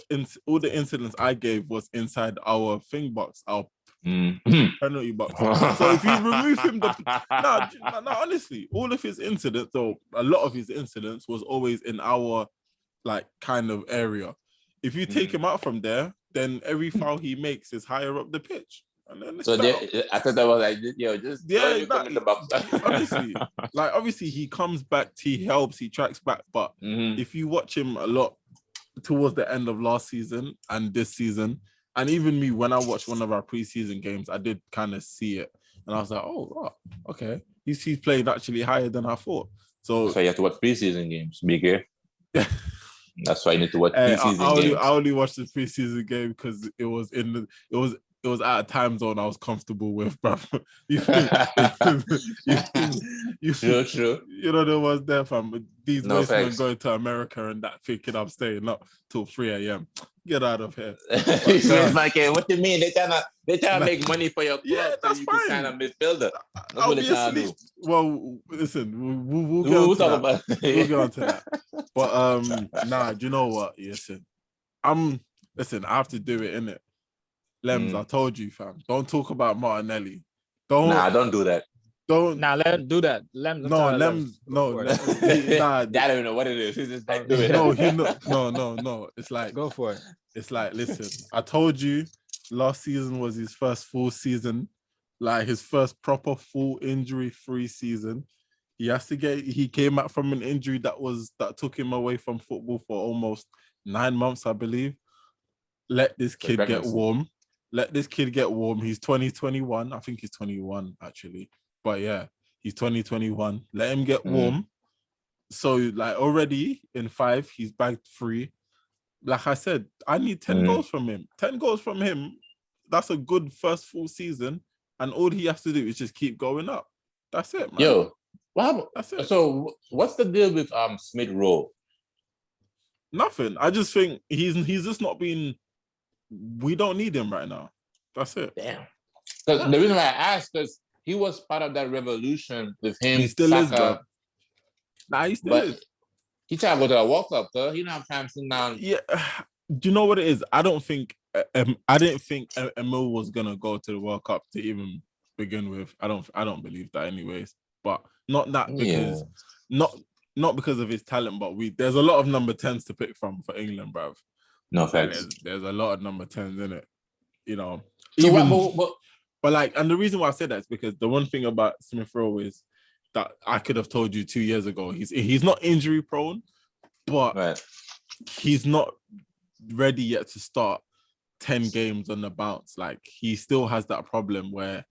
[SPEAKER 2] incidents I gave was inside our thing box, our penalty box. So if you remove him, honestly, all of his incidents, or a lot of his incidents, was always in our like kind of area. If you take him out from there, then every foul he makes is higher up the pitch. And then
[SPEAKER 3] so I thought that was like, just come in the box.
[SPEAKER 2] obviously he comes back, he helps, he tracks back. But if you watch him a lot towards the end of last season and this season, and even me, when I watched one of our preseason games, I did kind of see it. And I was like, oh, okay. He's played actually higher than I thought. So
[SPEAKER 3] you have to watch preseason games, bigger. That's why you need to watch preseason games.
[SPEAKER 2] I only watched the preseason game because it was at a time zone I was comfortable with, bro.
[SPEAKER 3] True.
[SPEAKER 2] You know there was there, fam. These wastemen going to America and that thinking I'm staying up till 3 a.m. Get out of here.
[SPEAKER 3] What you mean? They trying to make money for your club,
[SPEAKER 2] so you
[SPEAKER 3] can sign a midfielder. That's
[SPEAKER 2] what they trying to do. Well, listen, we'll talk about it. We'll get on to that. But do you know what? Listen, I have to do it, innit? Lems, I told you, fam. Don't talk about Martinelli.
[SPEAKER 3] Don't do that.
[SPEAKER 2] Don't.
[SPEAKER 1] Let him do that. Lems.
[SPEAKER 2] No.
[SPEAKER 3] I don't even know what it is. He's just like, do it.
[SPEAKER 2] No. It's like,
[SPEAKER 1] go for it.
[SPEAKER 2] It's like, listen, I told you last season was his first full season, like his first proper full injury-free season. He came out from an injury that took him away from football for almost 9 months, I believe. Let this kid get warm. He's 2021. I think he's 21 actually. But yeah, he's 2021. Let him get warm. So like already in 5, he's bagged 3. Like I said, I need 10 goals from him. 10 goals from him. That's a good first full season. And all he has to do is just keep going up. That's it, man.
[SPEAKER 3] Yo, what?
[SPEAKER 2] That's it.
[SPEAKER 3] So what's the deal with Smith Rowe?
[SPEAKER 2] Nothing. I just think he's just not being. We don't need him right now. That's it.
[SPEAKER 3] Damn. The reason why I asked, because he was part of that revolution with him.
[SPEAKER 2] He still is, bro. Nah, he still is.
[SPEAKER 3] He tried to go to a World Cup, though. He don't have time to sit down.
[SPEAKER 2] Yeah. Do you know what it is? I didn't think Emil was gonna go to the World Cup to even begin with. I don't believe that, anyways. But not that because not because of his talent, but there's a lot of number 10s to pick from for England, bruv.
[SPEAKER 3] No thanks.
[SPEAKER 2] There's a lot of number 10s in it, you know.
[SPEAKER 3] So
[SPEAKER 2] but like, and the reason why I said that is because the one thing about Smith Rowe is that I could have told you 2 years ago. He's not injury prone, but he's not ready yet to start 10 games on the bounce. Like, he still has that problem where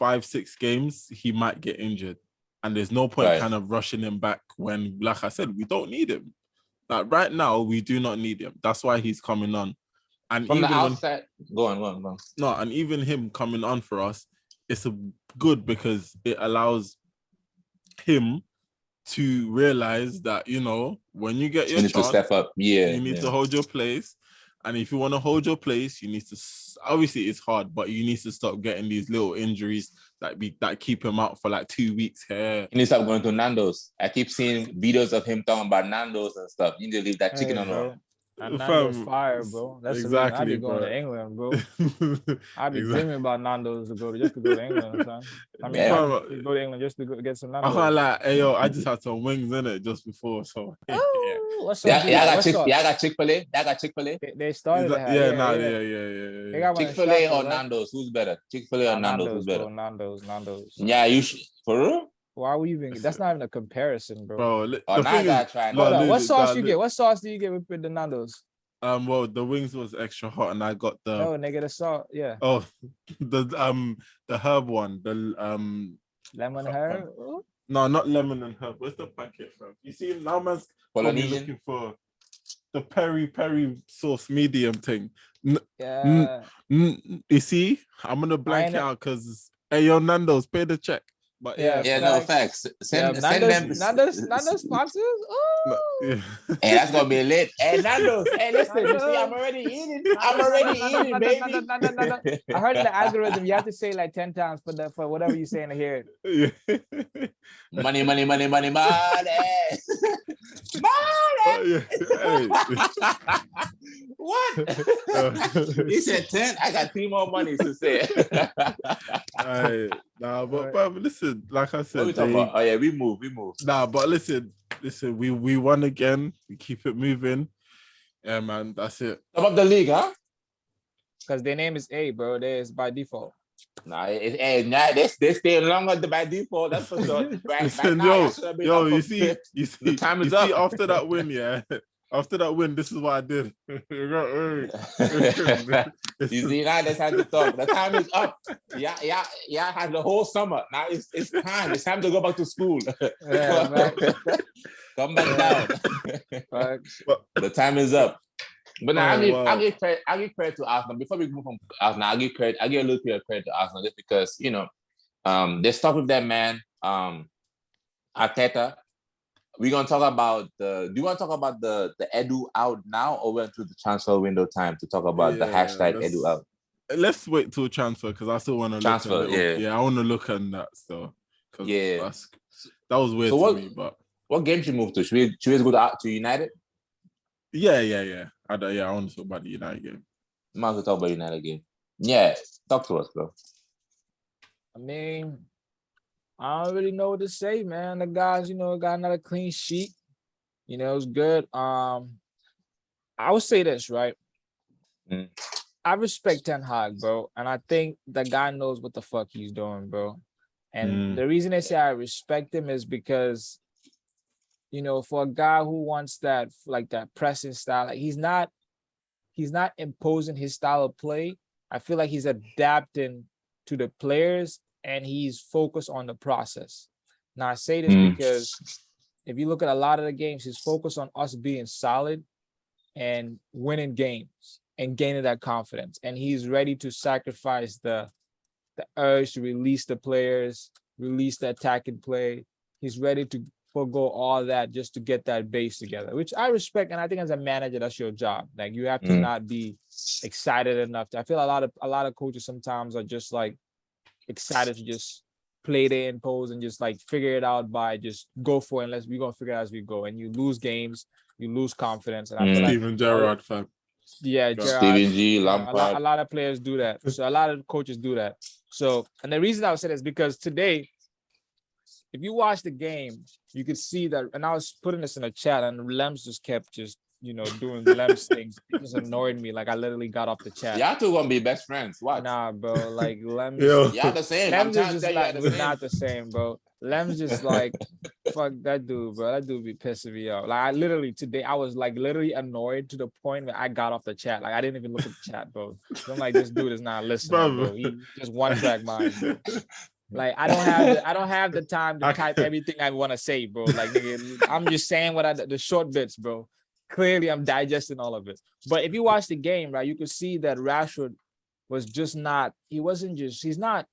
[SPEAKER 2] 5-6 games he might get injured, and there's no point kind of rushing him back when, like I said, we don't need him. Like right now, we do not need him. That's why he's coming on. And
[SPEAKER 3] from even the outset, go on.
[SPEAKER 2] No, and even him coming on for us, it's good because it allows him to realize that, you know, when you get your chance,
[SPEAKER 3] to step up.
[SPEAKER 2] You need to hold your place. And if you want to hold your place, you need to, obviously it's hard, but you need to stop getting these little injuries that keep him out for like 2 weeks here.
[SPEAKER 3] You need to stop going to Nando's. I keep seeing videos of him talking about Nando's and stuff. You need to leave that chicken on.
[SPEAKER 1] Nando's fire, bro. That's exactly. I'd be going to England, bro. I'd be dreaming about Nando's to go to England, son. I mean, I'd go to England just to get some Nando's.
[SPEAKER 2] I can't lie, hey yo, I just had some wings in it just before, so.
[SPEAKER 3] What's up? I got Chick-fil-A.
[SPEAKER 1] They started.
[SPEAKER 2] They
[SPEAKER 3] got Chick-fil-A or Nando's? Who's better? Chick-fil-A or Nando's? Who's better?
[SPEAKER 1] Nando's.
[SPEAKER 3] Yeah, you should. For real?
[SPEAKER 1] Why would you even? That's not even a comparison, bro.
[SPEAKER 3] What
[SPEAKER 1] sauce you get? What sauce do you get with the Nando's?
[SPEAKER 2] Well, the wings was extra hot, and I got the.
[SPEAKER 1] Oh, nigga, the salt. Yeah.
[SPEAKER 2] Oh, the herb one. The
[SPEAKER 1] lemon herb.
[SPEAKER 2] No, not lemon and herb. Where's the packet from? You see, now man's looking for the peri sauce medium thing.
[SPEAKER 1] Yeah.
[SPEAKER 2] You see, I'm gonna blank it out because yo, Nando's, pay the check. But
[SPEAKER 3] no facts. Send
[SPEAKER 1] Nando's sponsors. Oh,
[SPEAKER 3] hey, that's gonna be lit. Hey, Nando's. Hey, listen. You see, I'm already eating, baby.
[SPEAKER 1] I heard in the algorithm you have to say like 10 times for whatever you say in here.
[SPEAKER 3] Money. What? He said 10. I got 3 more monies to say.
[SPEAKER 2] But listen, like I said,
[SPEAKER 3] what we talking about? Oh yeah, we move.
[SPEAKER 2] Nah, but listen, we won again. We keep it moving. Yeah, man, that's it.
[SPEAKER 3] Top of the league, huh?
[SPEAKER 1] Because their name is A, bro. It's by default.
[SPEAKER 3] Nah, they're staying longer by default. That's for sure.
[SPEAKER 2] Listen, you see,
[SPEAKER 3] the time is
[SPEAKER 2] you
[SPEAKER 3] up.
[SPEAKER 2] see, after that win, yeah. After that win, this is what I did.
[SPEAKER 3] You see, now that's how to talk. The time is up. Yeah, had the whole summer. Now it's time. It's time to go back to school.
[SPEAKER 1] Yeah,
[SPEAKER 3] come back down. The time is up. But now I give credit to Arsenal. Before we move from Arsenal, I give a little bit of credit to Arsenal just because they stuck with that man, Arteta. We're gonna talk about do you want to talk about the Edu out now, or went to the transfer window time to talk about the hashtag Edu out?
[SPEAKER 2] Let's wait till transfer because I still want to
[SPEAKER 3] transfer.
[SPEAKER 2] I want to look at that still.
[SPEAKER 3] Yeah,
[SPEAKER 2] that was weird to me. But
[SPEAKER 3] what game should we move to? Should we go to United?
[SPEAKER 2] Yeah. I want to talk about the United game.
[SPEAKER 3] Might as well talk about United game. Yeah, talk to us, bro.
[SPEAKER 1] I mean, I don't really know what to say, man. The guys, got another clean sheet. It was good. I would say this, right? I respect Ten Hag, bro. And I think the guy knows what the fuck he's doing, bro. And the reason I say I respect him is because, for a guy who wants that pressing style, like he's not imposing his style of play. I feel like he's adapting to the players and he's focused on the process. Now I say this because if you look at a lot of the games, he's focused on us being solid and winning games and gaining that confidence. And he's ready to sacrifice the urge to release the players, release the attacking play. He's ready to forgo all that just to get that base together, which I respect. And I think as a manager, that's your job. Like you have to not be excited enough. I feel a lot of coaches sometimes are just like excited to just play the impose and just like figure it out by just go for it. Unless we're gonna figure it out as we go, and you lose games, you lose confidence. And I feel
[SPEAKER 2] Steven Gerrard fan.
[SPEAKER 1] Yeah, Gerrard,
[SPEAKER 3] Steven G, Lampard.
[SPEAKER 1] A lot of players do that. So a lot of coaches do that. So, and the reason I would say this is because today, if you watch the game, you could see that, and I was putting this in a chat, and Lems just kept doing Lems things. It just annoyed me. Like I literally got off the chat.
[SPEAKER 3] Y'all two gonna be best friends. What?
[SPEAKER 1] Nah, bro. Like Lems,
[SPEAKER 3] y'all the same.
[SPEAKER 1] Lems is just like we're not the same, bro. Lems just like fuck that dude, bro. That dude be pissing me off. Like I literally today, I was like literally annoyed to the point where I got off the chat. Like I didn't even look at the chat, bro. So I'm like, this dude is not listening, bro. He just one track mind, bro. Like I don't have the time to type everything I want to say, bro. Like nigga, I'm just saying the short bits, bro. Clearly, I'm digesting all of it. But if you watch the game, right, you could see that Rashford was just not. He's not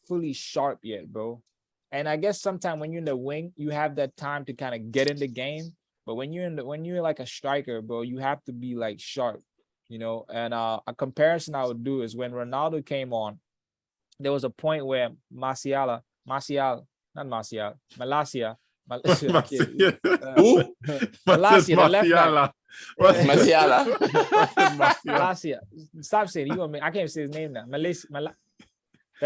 [SPEAKER 1] fully sharp yet, bro. And I guess sometimes when you're in the wing, you have that time to kind of get in the game. But when you're like a striker, bro, you have to be like sharp, And a comparison I would do is when Ronaldo came on, there was a point where Malacia, the left back. Malacia. Stop saying it. I can't say his name now. The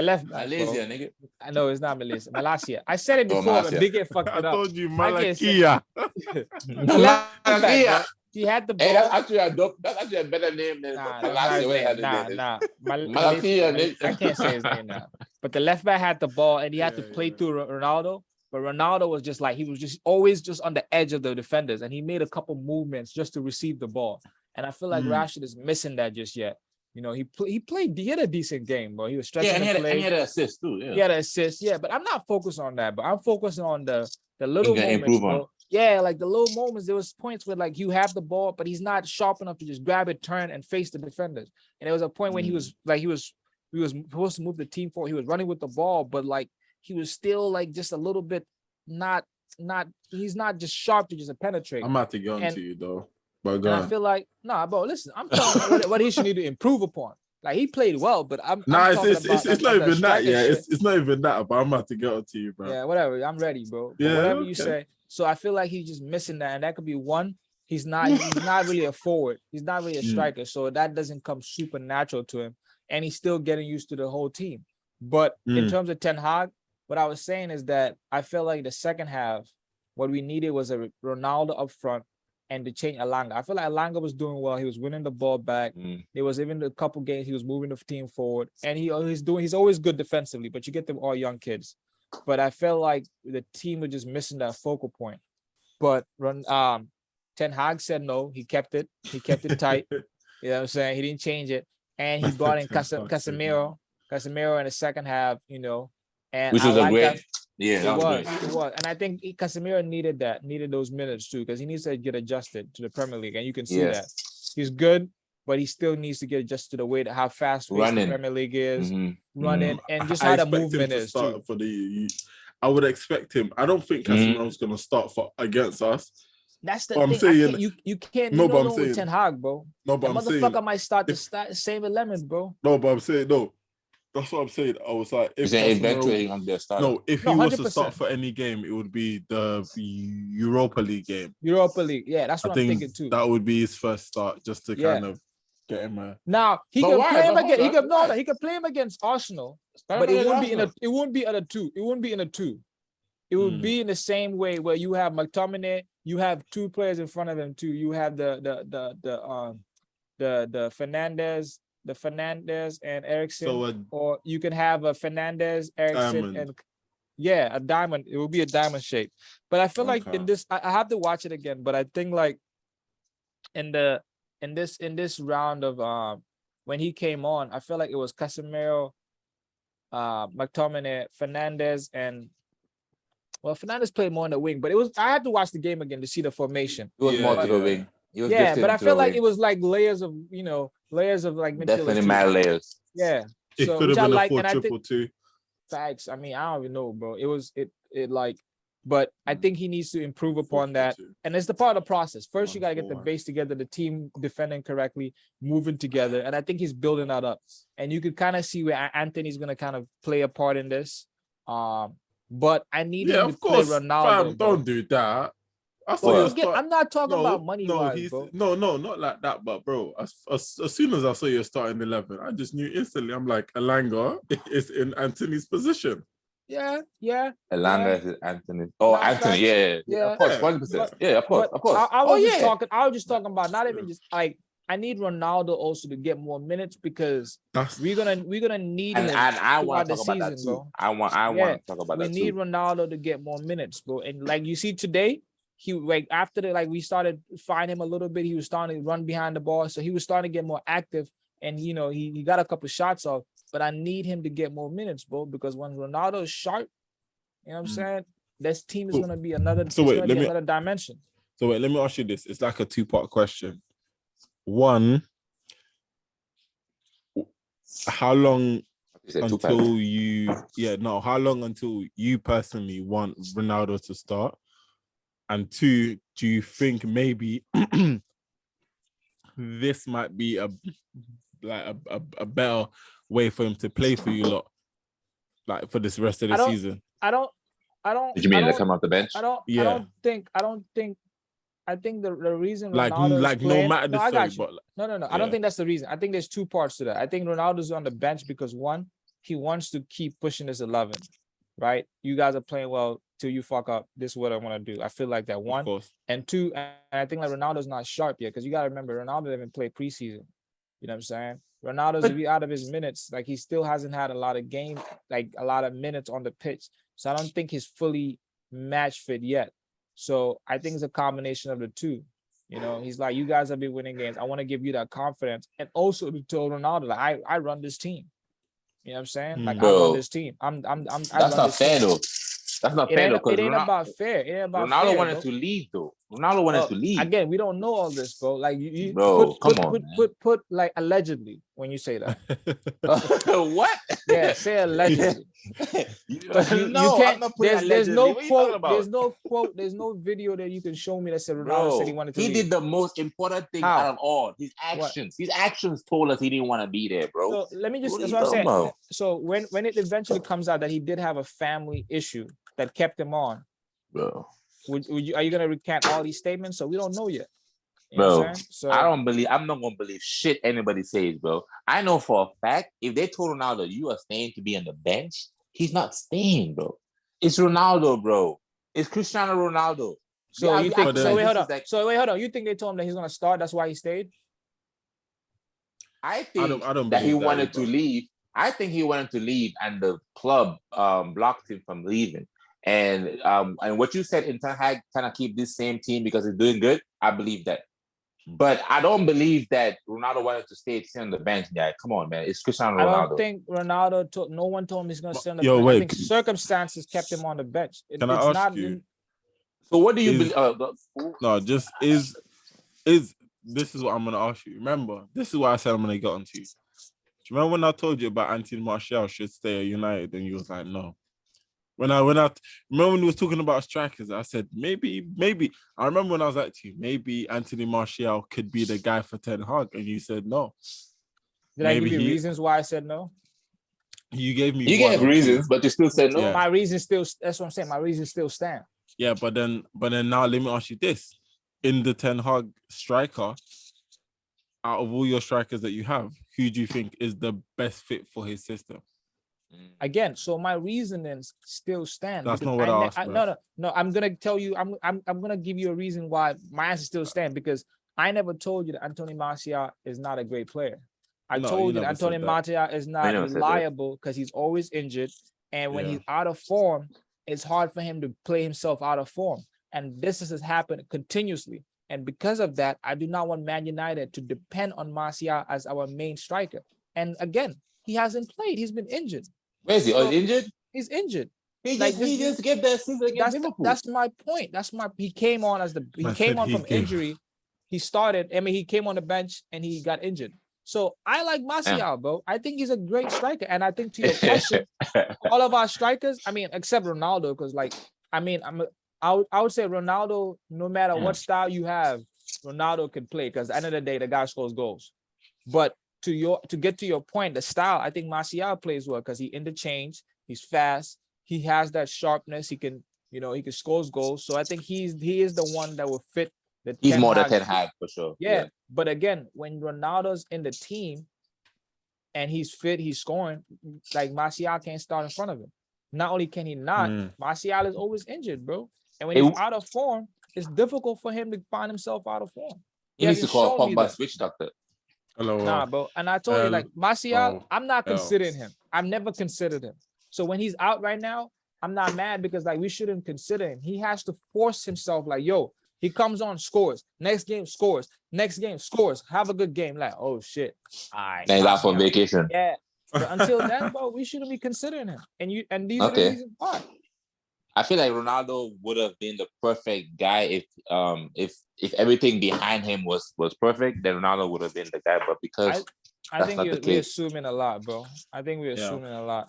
[SPEAKER 1] left back.
[SPEAKER 3] Malaysia, nigga.
[SPEAKER 1] I know it's not Malaysia. Malacia. I said it before, but Big Get fucked it up.
[SPEAKER 2] I told you, Malakia.
[SPEAKER 3] Malakia.
[SPEAKER 1] He had the ball.
[SPEAKER 3] Hey, that's actually a better name than Malakia. Malakia, nigga.
[SPEAKER 1] I can't say his name now. But the left back had the ball and he had to play through Ronaldo. But Ronaldo was just like, he was just always just on the edge of the defenders. And he made a couple movements just to receive the ball. And I feel like Rashford is missing that just yet. He had a decent game, bro. He was stretching the play.
[SPEAKER 3] And he had an assist too. Yeah.
[SPEAKER 1] He had an assist, yeah. But I'm not focused on that, but I'm focused on the little moments, bro. Yeah, like the little moments. There was points where like you have the ball, but he's not sharp enough to just grab it, turn, and face the defenders. And there was a point when he was supposed to move the team forward. He was running with the ball, but like he was still like just a little bit he's not just sharp to just penetrate.
[SPEAKER 2] I'm about to go into you though. But
[SPEAKER 1] I feel like, bro, listen, I'm telling you what he should need to improve upon. Like he played well, but it's not
[SPEAKER 2] even that. Yeah, it's not even that. But I'm about to get onto you, bro.
[SPEAKER 1] Yeah, whatever. I'm ready, bro.
[SPEAKER 2] Yeah,
[SPEAKER 1] whatever you say. So I feel like he's just missing that, and that could be one. He's not really a forward. He's not really a striker, so that doesn't come super natural to him, and he's still getting used to the whole team. But in terms of Ten Hag, what I was saying is that I felt like the second half, what we needed was a Ronaldo up front and to change Elanga. I feel like Elanga was doing well. He was winning the ball back. There was even a couple games he was moving the team forward, and he's always good defensively. But you get them all young kids. But I felt like the team was just missing that focal point. But Ten Hag said no. He kept it. He kept it tight. You know what I'm saying? He didn't change it, and he brought in Casemiro in the second half. You know, and
[SPEAKER 3] which was
[SPEAKER 1] a
[SPEAKER 3] great. Yeah,
[SPEAKER 1] it was, and I think Casemiro needed those minutes too, because he needs to get adjusted to the Premier League, and you can see that he's good, but he still needs to get adjusted to the way that how fast the Premier League is, running, and just how the movement is too.
[SPEAKER 2] I would expect him. I don't think Casemiro's going to start against us.
[SPEAKER 1] That's the thing. Saying, you can't. No, but I'm saying Ten Hag, bro.
[SPEAKER 2] No, but I'm saying
[SPEAKER 1] motherfucker might start the same 11, bro.
[SPEAKER 2] No, but I'm saying no. That's what I'm saying. I was like, if
[SPEAKER 3] eventually I'm gonna start.
[SPEAKER 2] No, if he was to start for any game, it would be the Europa League game.
[SPEAKER 1] Europa League, yeah, that's what I'm thinking too.
[SPEAKER 2] That would be his first start, just to kind of get him a.
[SPEAKER 1] Now he can play him against. He can play him against Arsenal, but it wouldn't be in a. It wouldn't be in a two. It wouldn't be in a two. It would be in the same way where you have McTominay, you have two players in front of him too. You have the Fernandes. The Fernandes and Eriksen, or you can have a Fernandes, Eriksen, and a diamond. It will be a diamond shape. But I feel like in this, I have to watch it again. But I think like in this round of when he came on, I feel like it was Casemiro, McTominay, Fernandes, and Fernandes played more on the wing. But I had to watch the game again to see the formation.
[SPEAKER 3] It was more to the wing.
[SPEAKER 1] But I feel like it was like layers of like
[SPEAKER 3] definitely mad layers.
[SPEAKER 1] Yeah,
[SPEAKER 2] it could have been a 4-2-2.
[SPEAKER 1] Facts. I mean, I don't even know, bro. It was but I think he needs to improve upon that, and it's the part of the process. First, you got to get the base together, the team defending correctly, moving together, and I think he's building that up. And you could kind of see where Anthony's gonna kind of play a part in this. But I need him to play Ronaldo.
[SPEAKER 2] Fam, don't do that.
[SPEAKER 1] I'm not talking about money wise, bro.
[SPEAKER 2] No, not like that. But bro, as soon as I saw you starting 11, I just knew instantly. I'm like, Elanga is in Anthony's position.
[SPEAKER 1] Yeah.
[SPEAKER 3] Elanga is Anthony. Oh, Anthony, yeah. Of course, 100%. Yeah, of course.
[SPEAKER 1] I was just talking about not even just like I need Ronaldo also to get more minutes because we're gonna need him.
[SPEAKER 3] And I want to talk about that too. Bro. I want to talk about that too.
[SPEAKER 1] We need Ronaldo to get more minutes, bro. And like you see today. He we started finding him a little bit. He was starting to run behind the ball, so he was starting to get more active. And he got a couple shots off. But I need him to get more minutes, bro, because when Ronaldo is sharp, you know what I'm saying. This team is gonna be another. Another dimension.
[SPEAKER 2] So wait, let me ask you this. It's like a two-part question. One, how long until you personally want Ronaldo to start? And two, do you think maybe this might be a better way for him to play for you lot, like for this rest of the season?
[SPEAKER 1] I don't.
[SPEAKER 3] Did you mean to come off the bench?
[SPEAKER 1] I think the reason
[SPEAKER 2] Ronaldo's playing, no matter the
[SPEAKER 1] No. I don't think that's the reason. I think there's two parts to that. I think Ronaldo's on the bench because one, he wants to keep pushing his 11, right? You guys are playing well till you fuck up. This is what I want to do. I feel like that one. And two, and I think like Ronaldo's not sharp yet because you got to remember Ronaldo didn't play preseason. You know what I'm saying? Ronaldo's out of his minutes. Like he still hasn't had a lot of minutes on the pitch. So I don't think he's fully match fit yet. So I think it's a combination of the two. He's like, you guys have been winning games. I want to give you that confidence. And also to tell Ronaldo, like I run this team. You know what I'm saying? Like I run this team.
[SPEAKER 3] That's not fair though. That's not fair though.
[SPEAKER 1] It ain't about fair. It ain't about
[SPEAKER 3] Ronaldo
[SPEAKER 1] fair,
[SPEAKER 3] wanted to leave though. Ronaldo wanted to leave.
[SPEAKER 1] Again, we don't know all this, bro. Like you put like allegedly when you say that.
[SPEAKER 3] What?
[SPEAKER 1] Yeah, say allegedly. You can't. There's no quote. There's no video that you can show me that said Ronaldo said he wanted to leave.
[SPEAKER 3] He did the most important thing out of all. His actions. What? His actions told us he didn't want to be there, bro.
[SPEAKER 1] So let me just. That's what I'm saying. About? So when it eventually comes out that he did have a family issue that kept him on,
[SPEAKER 3] bro.
[SPEAKER 1] Are you gonna recant all these statements? So we don't know yet.
[SPEAKER 3] Bro, I'm not gonna believe shit anybody says, bro. I know for a fact if they told Ronaldo you are staying to be on the bench, he's not staying, bro. It's Ronaldo, bro. It's Cristiano Ronaldo.
[SPEAKER 1] So you think? So wait, hold on. So wait, hold on. You think they told him that he's gonna start? That's why he stayed.
[SPEAKER 3] I think
[SPEAKER 2] I don't
[SPEAKER 3] that he
[SPEAKER 2] believe that
[SPEAKER 3] wanted
[SPEAKER 2] either.
[SPEAKER 3] to leave. I think he wanted to leave, and the club blocked him from leaving. And what you said in Ten Hag kind of keep this same team because it's doing good. I believe that, but I don't believe that Ronaldo wanted to stay on the bench. Yeah, come on, man, it's Cristiano Ronaldo.
[SPEAKER 1] I don't think Ronaldo. No one told him he's gonna stay on the bench. I think circumstances kept him on the bench.
[SPEAKER 2] Can I ask you?
[SPEAKER 3] So what do you believe?
[SPEAKER 2] No, just is this is what I'm gonna ask you. Remember, this is what I said I'm gonna get onto you. Do you remember when I told you about Anthony Martial should stay at United, and you was like, no. When I remember when we was talking about strikers, I said maybe. I remember when I was like to you, maybe Anthony Martial could be the guy for Ten Hag, and you said no.
[SPEAKER 1] Did I give you reasons why I said no?
[SPEAKER 2] You gave me.
[SPEAKER 3] You gave reasons, but you still said no.
[SPEAKER 1] Yeah. My reasons still. That's what I'm saying. My reasons still stand.
[SPEAKER 2] Yeah, but then now let me ask you this: in the Ten Hag striker, out of all your strikers that you have, who do you think is the best fit for his system?
[SPEAKER 1] Again, so my reasonings still stand.
[SPEAKER 2] That's not what I asked.
[SPEAKER 1] No. I'm gonna tell you. I'm gonna give you a reason why my answer still stand, because I never told you that Anthony Martial is not a great player. I told you that Anthony Martial is not reliable because he's always injured, and when he's out of form, it's hard for him to play himself out of form. And this has happened continuously. And because of that, I do not want Man United to depend on Martial as our main striker. And again, he hasn't played. He's been injured.
[SPEAKER 3] Where is he? Injured?
[SPEAKER 1] He's injured.
[SPEAKER 3] He just gave the season against Liverpool.
[SPEAKER 1] That's my point. He came on from injury. He started. I mean, he came on the bench and he got injured. So I like Martial, bro. I think he's a great striker. And I think to your question, all of our strikers, I mean, except Ronaldo, because I would say Ronaldo, no matter what style you have, Ronaldo can play, because at the end of the day, the guy scores goals. But to get to your point, the style, I think Martial plays well because he interchange, he's fast, he has that sharpness, he can score goals. So I think he is the one that will fit the
[SPEAKER 3] He's more than Ten Hag for sure.
[SPEAKER 1] Yeah. But again, when Ronaldo's in the team and he's fit, he's scoring, like Martial can't start in front of him. Not only can he not, Martial is always injured, bro. And when he's out of form, it's difficult for him to find himself out of form.
[SPEAKER 3] He needs to call Pogba switch doctor.
[SPEAKER 2] Hello.
[SPEAKER 1] Nah, bro. And I told you, like, Martial, I'm not considering him. I've never considered him. So when he's out right now, I'm not mad because, like, we shouldn't consider him. He has to force himself, like, yo, he comes on, scores. Next game, scores. Next game, scores. Have a good game. Like, oh, shit. All right.
[SPEAKER 3] And he's out for vacation.
[SPEAKER 1] Yeah. But until then, bro, we shouldn't be considering him. And these are the reasons why.
[SPEAKER 3] I feel like Ronaldo would have been the perfect guy if everything behind him was perfect, then Ronaldo would have been the guy. But because
[SPEAKER 1] I think we're assuming a lot, bro. I think we're assuming a lot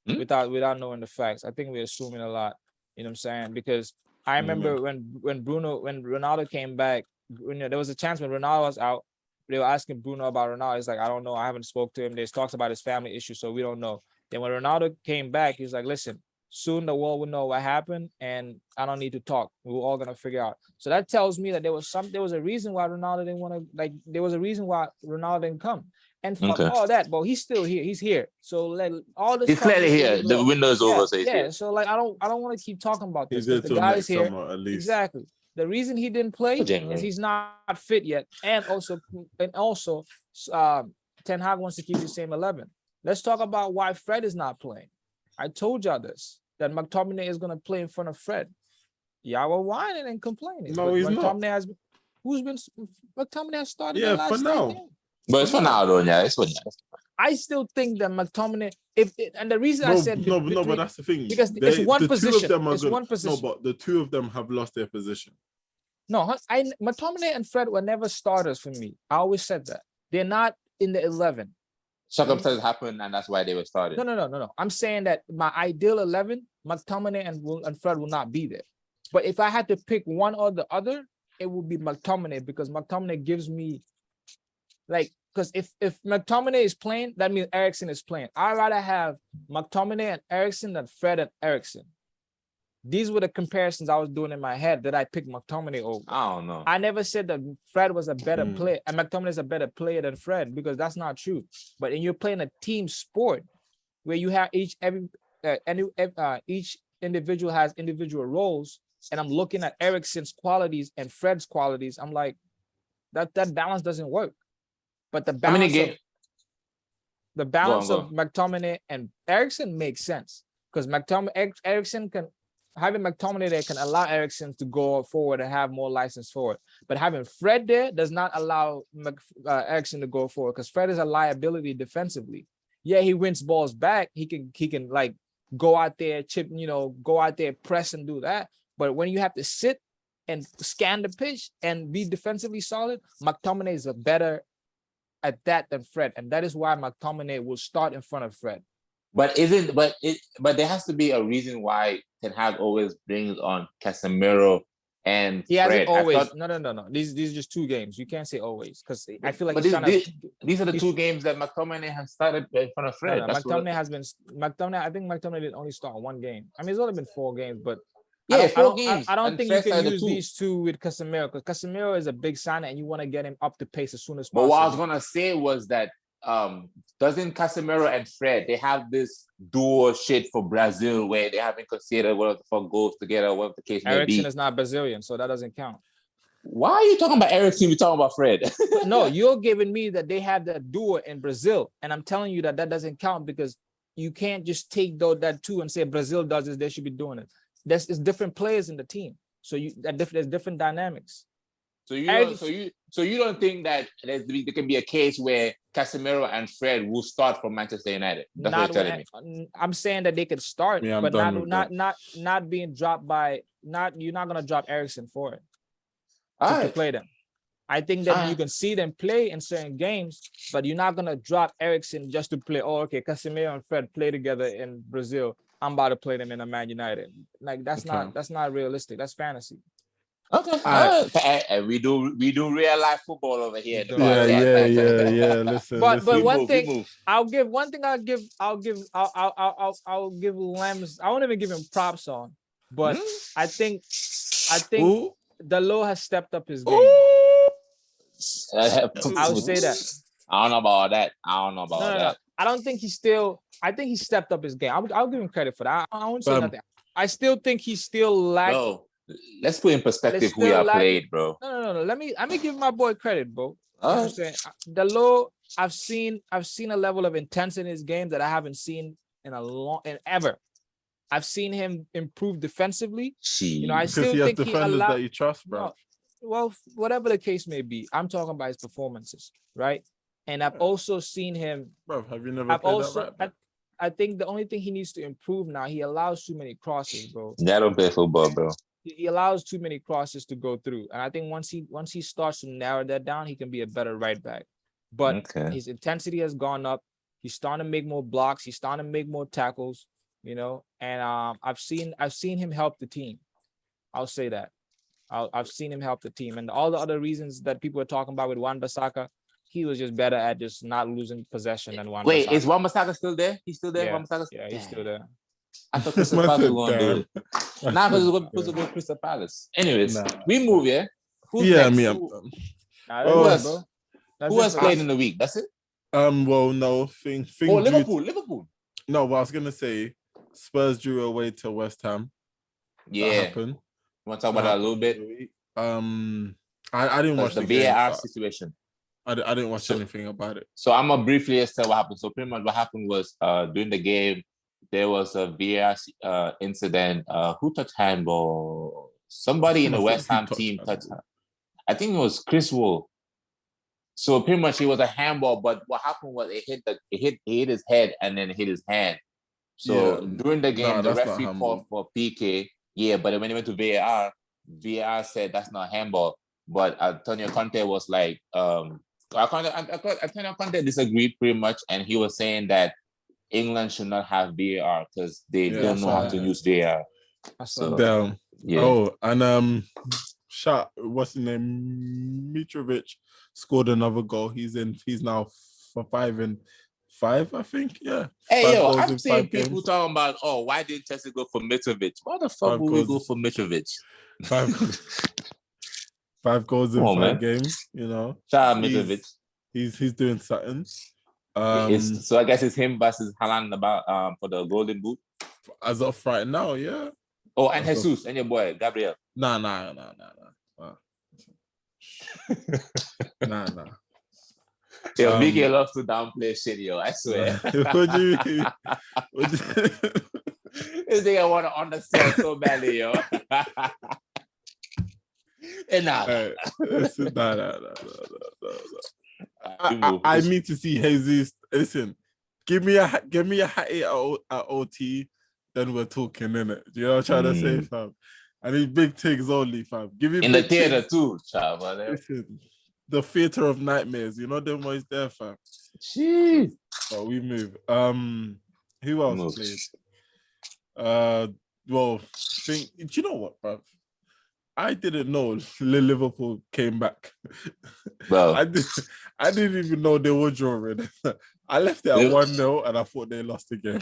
[SPEAKER 1] without knowing the facts. I think we're assuming a lot. You know what I'm saying? Because I remember when Ronaldo came back, there was a chance when Ronaldo was out, they were asking Bruno about Ronaldo. He's like, I don't know. I haven't spoke to him. There's talks about his family issue, so we don't know. Then when Ronaldo came back, he's like, listen, soon the world will know what happened, and I don't need to talk. We're all gonna figure out. So that tells me that there was a reason why Ronaldo didn't want to, there was a reason why Ronaldo didn't come. And fuck all that, but he's still here. He's here. So like all this.
[SPEAKER 3] He's clearly here. The window is over. So he's here.
[SPEAKER 1] So like I don't want to keep talking about this. The guy is here. Exactly. The reason he didn't play is he's not fit yet, and also Ten Hag wants to keep the same 11. Let's talk about why Fred is not playing. I told y'all this, that McTominay is going to play in front of Fred. Y'all were whining and complaining.
[SPEAKER 2] No, he's
[SPEAKER 1] McTominay
[SPEAKER 2] not.
[SPEAKER 1] McTominay has started
[SPEAKER 2] the last for now.
[SPEAKER 1] Game.
[SPEAKER 3] But it's for now, though, yeah. It's for now.
[SPEAKER 1] I still think that McTominay, and the reason I said...
[SPEAKER 2] but that's the thing.
[SPEAKER 1] Because it's one position. It's one position.
[SPEAKER 2] No, but the two of them have lost their position.
[SPEAKER 1] No, McTominay and Fred were never starters for me. I always said that. They're not in the 11.
[SPEAKER 3] Circumstances happened, and that's why they were started.
[SPEAKER 1] No. I'm saying that my ideal 11, McTominay and Fred will not be there. But if I had to pick one or the other, it would be McTominay, because McTominay gives me, like, because if McTominay is playing, that means Eriksen is playing. I'd rather have McTominay and Eriksen than Fred and Eriksen. These were the comparisons I was doing in my head that I picked McTominay over.
[SPEAKER 3] I don't know.
[SPEAKER 1] I never said that Fred was a better player and McTominay is a better player than Fred, because that's not true. But when you're playing a team sport where you have each individual has individual roles, and I'm looking at Eriksen's qualities and Fred's qualities, I'm like, that balance doesn't work. But the balance of McTominay and Eriksen makes sense because Eriksen having McTominay there can allow Eriksen to go forward and have more license forward. But having Fred there does not allow Eriksen to go forward because Fred is a liability defensively. Yeah, he wins balls back. He can like go out there, go out there, press and do that. But when you have to sit and scan the pitch and be defensively solid, McTominay is better at that than Fred, and that is why McTominay will start in front of Fred.
[SPEAKER 3] But there has to be a reason why Ten Hag always brings on Casemiro and
[SPEAKER 1] he
[SPEAKER 3] Fred.
[SPEAKER 1] Hasn't always. No. These are just 2 games. You can't say always because I feel like.
[SPEAKER 3] But these are the 2 games that McTominay has started in front of Fred.
[SPEAKER 1] No, McTominay has been. I think McTominay did only start 1 game. I mean, it's only been 4 games, but.
[SPEAKER 3] Yeah, 4 games.
[SPEAKER 1] I don't think you can use these 2 with Casemiro because Casemiro is a big sign and you want to get him up to pace as soon as possible.
[SPEAKER 3] But what I was gonna say was that doesn't Casemiro and Fred, they have this duo shit for Brazil where they haven't considered one of the 4 goals together, whatever the case may be.
[SPEAKER 1] Eriksen is not Brazilian, so that doesn't count.
[SPEAKER 3] Why are you talking about Eriksen? We're talking about Fred.
[SPEAKER 1] No, you're giving me that they have that duo in Brazil, and I'm telling you that doesn't count because you can't just take that 2 and say Brazil does this, they should be doing it. It's different players in the team, so there's different dynamics.
[SPEAKER 3] So you don't think that there can be a case where Casemiro and Fred will start for Manchester United? That's what you're telling me.
[SPEAKER 1] I'm saying that they could start, but not being dropped by you're not gonna drop Eriksen for it to play them. I think that you can see them play in certain games, but you're not gonna drop Eriksen just to play. Oh, okay, Casemiro and Fred play together in Brazil. I'm about to play them in a Man United. Like that's not realistic. That's fantasy.
[SPEAKER 3] Okay. We do real life football over here.
[SPEAKER 2] Yeah. Listen.
[SPEAKER 1] But one thing I'll give Lambs. I won't even give him props on, but I think Dalot has stepped up his game. I'll say that.
[SPEAKER 3] I don't know about that. No.
[SPEAKER 1] I don't think I think he stepped up his game. I'll give him credit for that. I won't say nothing. I still think he's still lacking.
[SPEAKER 3] No, let's put in perspective who you played, bro.
[SPEAKER 1] No. Let me give my boy credit, bro. I'm saying Dalot, I've seen a level of intensity in his game that I haven't seen in ever. I've seen him improve defensively. I still think he
[SPEAKER 2] defenders that you trust, bro.
[SPEAKER 1] Well, whatever the case may be, I'm talking about his performances, right? And I've also seen him.
[SPEAKER 2] Bro, have you never played that right?
[SPEAKER 1] I think the only thing he needs to improve now, he allows too many crosses, bro.
[SPEAKER 3] Yeah, I don't play football, bro.
[SPEAKER 1] He allows too many crosses to go through. And I think once he starts to narrow that down, he can be a better right back. But his intensity has gone up. He's starting to make more blocks. He's starting to make more tackles, and I've seen him help the team. I'll say that. I've seen him help the team. And all the other reasons that people are talking about with Wan-Bissaka, he was just better at just not losing possession than Wan-Bissaka.
[SPEAKER 3] Wait, is Wan-Bissaka still there? He's still there?
[SPEAKER 1] Yeah, he's still there.
[SPEAKER 3] I thought Crystal Palace was going to do it. Nah, because we're supposed to go to Crystal Palace. Anyways, we move, yeah? Who's next? Who has played in the week? That's it?
[SPEAKER 2] Well, no.
[SPEAKER 3] Liverpool.
[SPEAKER 2] No, but I was going to say Spurs drew away to West Ham.
[SPEAKER 3] Yeah. That happened. You want to talk about that a little bit?
[SPEAKER 2] I didn't watch
[SPEAKER 3] the VAR situation.
[SPEAKER 2] I didn't watch anything about it.
[SPEAKER 3] So I'm going to briefly tell what happened. So pretty much what happened was during the game, there was a VAR incident. Who touched handball? Somebody in the West Ham team touched. I think it was Chris Wool. So pretty much it was a handball, but what happened was it hit his head and then it hit his hand. So during the game, the referee called for PK. Yeah, but when it went to VAR said that's not handball. But Antonio Conte was like, Antonio Conte disagreed pretty much, and he was saying that England should not have VAR because they don't know how to use VAR.
[SPEAKER 2] So, Oh, and what's his name? Mitrovic scored another goal. He's now for 5-5, I think. Yeah.
[SPEAKER 3] Hey, I'm seeing people talking about, why didn't Chelsea go for Mitrovic? Why the fuck would we go for Mitrovic?
[SPEAKER 2] 5 goals in 5 games,
[SPEAKER 3] Shout out Mitrovic.
[SPEAKER 2] He's doing something.
[SPEAKER 3] So I guess it's him versus Haaland about for the Golden Boot.
[SPEAKER 2] As of right now, yeah.
[SPEAKER 3] Oh, and Jesus and your boy Gabriel.
[SPEAKER 2] Nah. Nah.
[SPEAKER 3] Yo, Mickey loves to downplay shit, yo. I swear.
[SPEAKER 2] What do you mean?
[SPEAKER 3] This nigga want to understand so badly, yo. And
[SPEAKER 2] I need to see Jesus. Listen, give me a hattie at OT, then we're talking, innit? Do you know what I'm trying to say, fam? I need big things only, fam. Give me
[SPEAKER 3] in the theater too, child.
[SPEAKER 2] Listen, the theater of nightmares. You know them boys there, fam.
[SPEAKER 3] Jeez.
[SPEAKER 2] But we move. Who else played? Well, do you know what, bruv? I didn't know Liverpool came back.
[SPEAKER 3] Bro.
[SPEAKER 2] I didn't even know they were drawing. I left it at 1-0 and I thought they lost the game.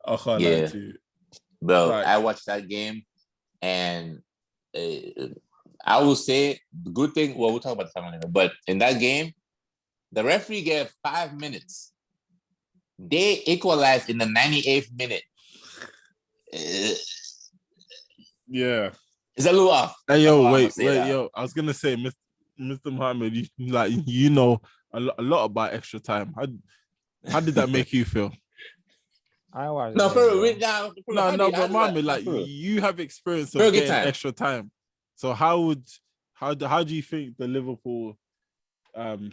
[SPEAKER 2] I can't lie to you.
[SPEAKER 3] Bro, like, I watched that game and I will say the good thing, well, we'll talk about the time later, but in that game, the referee gave 5 minutes. They equalized in the 98th minute.
[SPEAKER 2] Yeah.
[SPEAKER 3] It's a little off.
[SPEAKER 2] Hey, yo, wait, yo. I was gonna say, Mr. Muhammad, you know a lot about extra time. How did that make you feel?
[SPEAKER 1] I watched.
[SPEAKER 3] No,
[SPEAKER 2] but Muhammad, like you have experience of getting extra time. So how do you think the Liverpool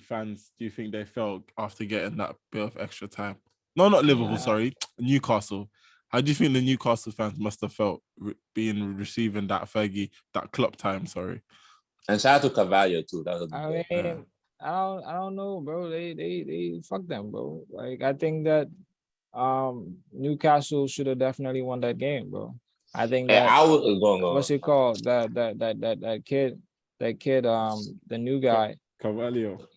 [SPEAKER 2] fans do you think they felt after getting that bit of extra time? No, not Liverpool. Sorry, Newcastle. How do you think the Newcastle fans must have felt receiving that Fergie, that Klopp time? Sorry,
[SPEAKER 3] and shout out to Carvalho too. That was
[SPEAKER 1] I don't know, bro. They fuck them, bro. Like I think that Newcastle should have definitely won that game, bro. I think that
[SPEAKER 3] I was going on.
[SPEAKER 1] What's it called? That kid, the new guy.
[SPEAKER 2] Carvalho.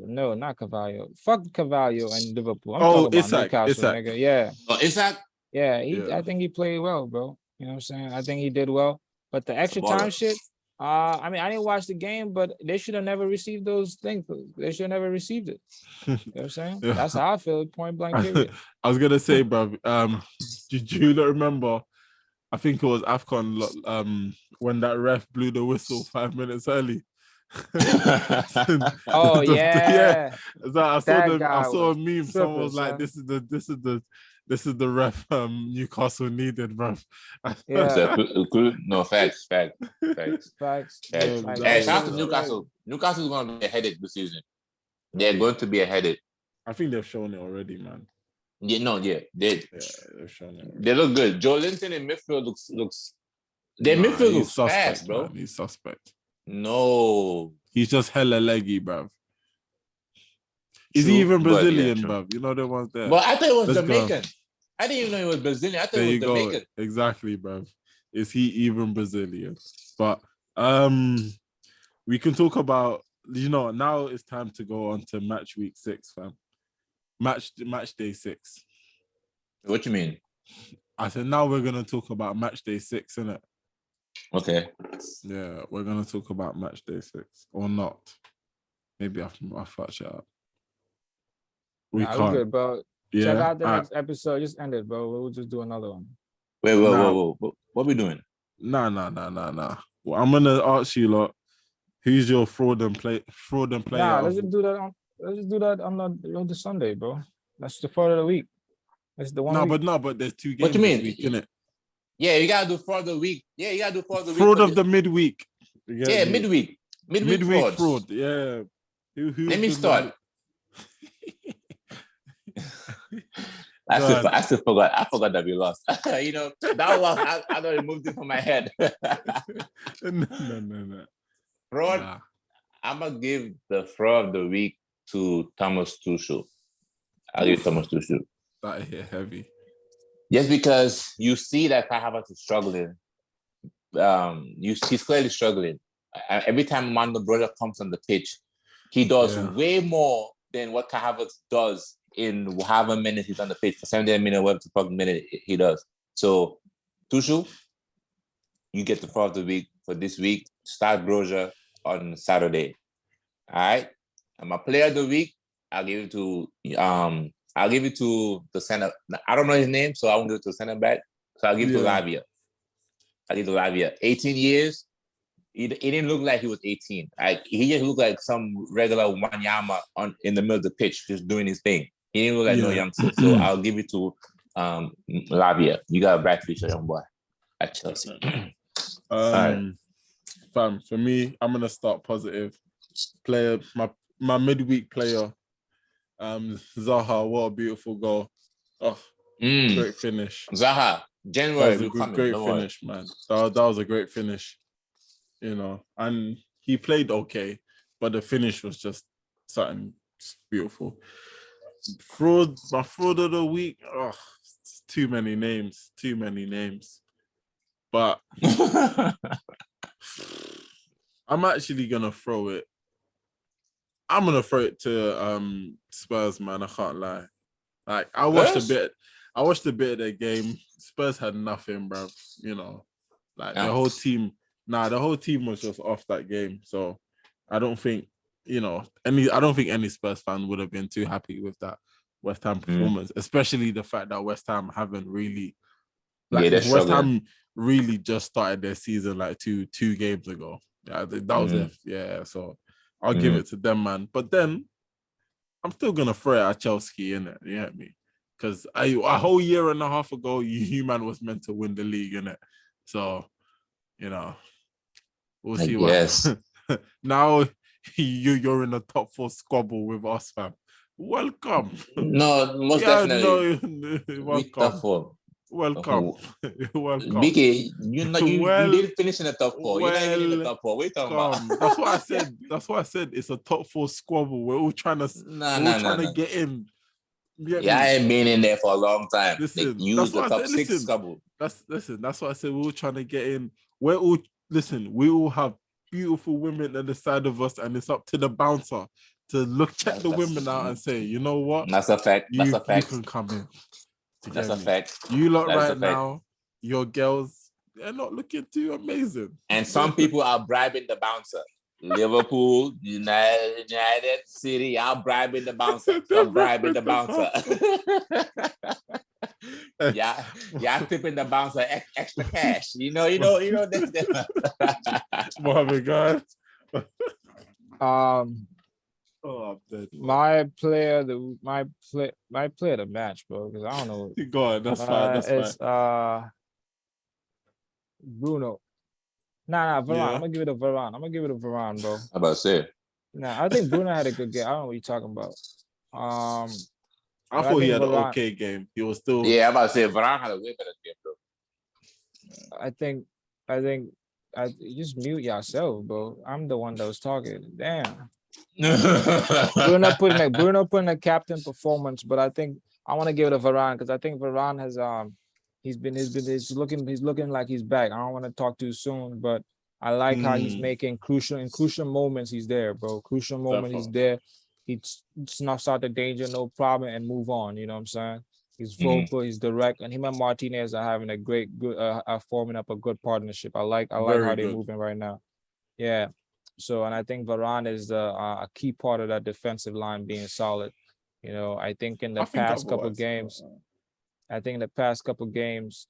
[SPEAKER 1] No, not Carvalho. Fuck Carvalho and Liverpool. I'm talking about Newcastle, nigga. Yeah.
[SPEAKER 3] Oh, Isak?
[SPEAKER 1] Yeah, I think he played well, bro. You know what I'm saying? I think he did well. But the extra time shit, I mean, I didn't watch the game, but they should have never received those things. They should have never received it. You know what I'm saying? Yeah. That's how I feel, point blank period.
[SPEAKER 2] I was gonna say, bro, did you not remember? I think it was AFCON when that ref blew the whistle 5 minutes early.
[SPEAKER 1] Oh yeah.
[SPEAKER 2] I saw a meme. Someone was like, "This is the ref Newcastle needed, bro."
[SPEAKER 1] Yeah.
[SPEAKER 3] No, facts. Hey, shout out to Newcastle. Newcastle's going to be headed this season. They're going to be headed.
[SPEAKER 2] I think they've shown it already, man.
[SPEAKER 3] They've
[SPEAKER 2] shown it.
[SPEAKER 3] They look good. Joe Linton in midfield looks. Their midfield looks suspect, fast, bro.
[SPEAKER 2] Man. He's suspect.
[SPEAKER 3] No,
[SPEAKER 2] he's just hella leggy, bruv. Is he even Brazilian, bruv? You know the ones there.
[SPEAKER 3] But I thought it was Jamaican. I didn't even know he was Brazilian. I thought it was Jamaican.
[SPEAKER 2] Exactly, bruv. Is he even Brazilian? But we can talk about, now it's time to go on to match week 6, fam. Match day 6.
[SPEAKER 3] What you mean?
[SPEAKER 2] I said now we're gonna talk about match day 6, innit?
[SPEAKER 3] Okay.
[SPEAKER 2] Yeah, we're gonna talk about match day 6 or not. Maybe I fucked it up. We can't.
[SPEAKER 1] Good, bro.
[SPEAKER 2] Yeah.
[SPEAKER 1] Check out the next episode. Just end it, bro. We'll just do another one.
[SPEAKER 3] Wait. What are we doing?
[SPEAKER 2] Nah. Well, I'm gonna ask you lot, who's your fraud and player?
[SPEAKER 1] Nah, let's just do that on the Sunday, bro. That's the fraud of the week. That's the one.
[SPEAKER 2] But there's 2 games.
[SPEAKER 3] What you mean?
[SPEAKER 2] This week, innit?
[SPEAKER 3] Yeah, you gotta do fraud of the week. Yeah, you gotta do fraud of the week.
[SPEAKER 2] Fraud of the midweek.
[SPEAKER 3] Yeah, midweek. Midweek
[SPEAKER 2] fraud. Yeah.
[SPEAKER 3] Let me start. I still forgot. I forgot that we lost. That loss, I know it moved it from my head.
[SPEAKER 2] No.
[SPEAKER 3] Fraud. Nah. I'm gonna give the fraud of the week to Thomas Tuchel. I'll give Thomas Tuchel.
[SPEAKER 2] That hit heavy.
[SPEAKER 3] Just because you see that Kai Havertz is struggling. He's clearly struggling. Every time Armando Broja comes on the pitch, he does way more than what Kai Havertz does in however minutes he's on the pitch. For 70 minutes, whatever the fucking minute he does. So, Tuchel, you get the fraud of the week for this week. Start Broja on Saturday. All right? And my player of the week, I'll give it to the center. I don't know his name, so I won't give it to the center back. So I'll give it to Lavia. Khalid Lavia. 18 years. He didn't look like he was 18. He just looked like some regular Wanyama in the middle of the pitch, just doing his thing. He didn't look like no youngster. So I'll give it to Lavia. You got a bright future, young boy, at Chelsea.
[SPEAKER 2] Fam, for me, I'm gonna start positive. Player, my midweek player, Zaha. What a beautiful goal! Oh, great finish.
[SPEAKER 3] Zaha, January.
[SPEAKER 2] That was a great finish, man. That was a great finish. You know, and he played okay, but the finish was just something beautiful. My fraud of the week. Oh, too many names. But I'm actually gonna throw it. I'm gonna throw it to Spurs, man. I can't lie. Like I watched a bit of their game. Spurs had nothing, bro. You know, like the whole team. The whole team was just off that game. So I don't think, any Spurs fan would have been too happy with that West Ham performance, especially the fact that West Ham haven't really West Ham really just started their season like two games ago. Yeah, that was it. Yeah, so I'll give it to them, man. But then I'm still gonna throw it at Chelsea, innit? You get me? Because a whole year and a half ago, you man was meant to win the league, innit? So, we'll see what. Now you're in the top 4 squabble with us, fam. Welcome.
[SPEAKER 3] No, most definitely.
[SPEAKER 2] Welcome.
[SPEAKER 3] Top 4.
[SPEAKER 2] Welcome. Welcome.
[SPEAKER 3] Mickey, you did finish in the top 4. You're not even in the top 4. What are you talking about?
[SPEAKER 2] That's what I said. That's what I said. It's a top 4 squabble. We're all trying to get in.
[SPEAKER 3] I ain't been in there for a long time.
[SPEAKER 2] Listen,
[SPEAKER 3] that's the top 6 squabble.
[SPEAKER 2] That's what I said. We're all trying to get in. We all have beautiful women at the side of us, and it's up to the bouncer to check the women out and say, you know what?
[SPEAKER 3] That's a fact.
[SPEAKER 2] You can come in.
[SPEAKER 3] That's a fact.
[SPEAKER 2] You lot right now, your girls, they're not looking too amazing.
[SPEAKER 3] And some people are bribing the bouncer. Liverpool, United City, y'all bribing the bouncer. Stop bribing the bouncer. Y'all tipping the bouncer extra cash. You know.
[SPEAKER 2] Mohammed, God.
[SPEAKER 1] My player of the match, bro, because I don't know.
[SPEAKER 2] Go on, that's fine.
[SPEAKER 1] It's Bruno. Nah, Varane. I'm gonna give it to Varane. Bro.
[SPEAKER 3] How about to say?
[SPEAKER 1] Nah, I think Bruno had a good game. I don't know what you're talking about.
[SPEAKER 2] I thought he had an okay game. He was still.
[SPEAKER 3] Yeah, I'm about to say Varane had a way better game, bro.
[SPEAKER 1] I think you just mute yourself, bro. I'm the one that was talking. Damn. Bruno putting a captain performance, but I think I want to give it to Varane because I think Varane has he's looking like he's back. I don't want to talk too soon, but I like how he's making crucial moments. He's there, bro. Crucial moment, he's there. He snuffs out the danger, no problem, and move on. You know what I'm saying? He's vocal, he's direct, and him and Martinez are having forming up a good partnership. I like how they're moving right now. Yeah. So, and I think Varane is a key part of that defensive line being solid. I think in the past couple games,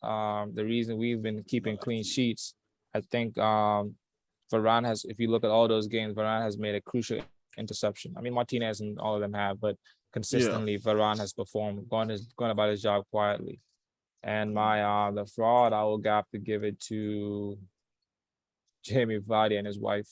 [SPEAKER 1] the reason we've been keeping clean sheets, I think Varane has, if you look at all those games, Varane has made a crucial interception. I mean, Martinez and all of them have, but consistently Varane has performed, gone about his job quietly. And the fraud, I will have to give it to Jamie Vardy and his wife.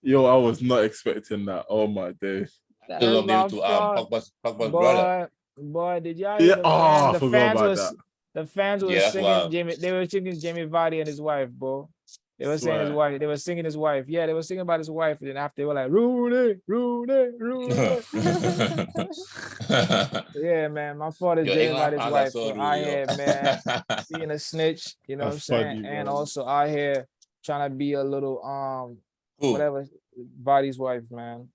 [SPEAKER 2] Yo, I was not expecting that. Oh my days.
[SPEAKER 3] Pogba's brother.
[SPEAKER 1] Boy, did y'all?
[SPEAKER 2] Yeah. I forgot about that.
[SPEAKER 1] The fans were singing Jamie. They were singing Jamie Vardy and his wife, bro. They were saying his wife. They were singing his wife. Yeah, they were singing about his wife. And then after they were like, Rooney. Yeah, man. My fault is Jamie about his wife. So I here, man, being a snitch. You know what I'm saying? Funny, and also I here trying to be a little whatever Vardy's wife, man.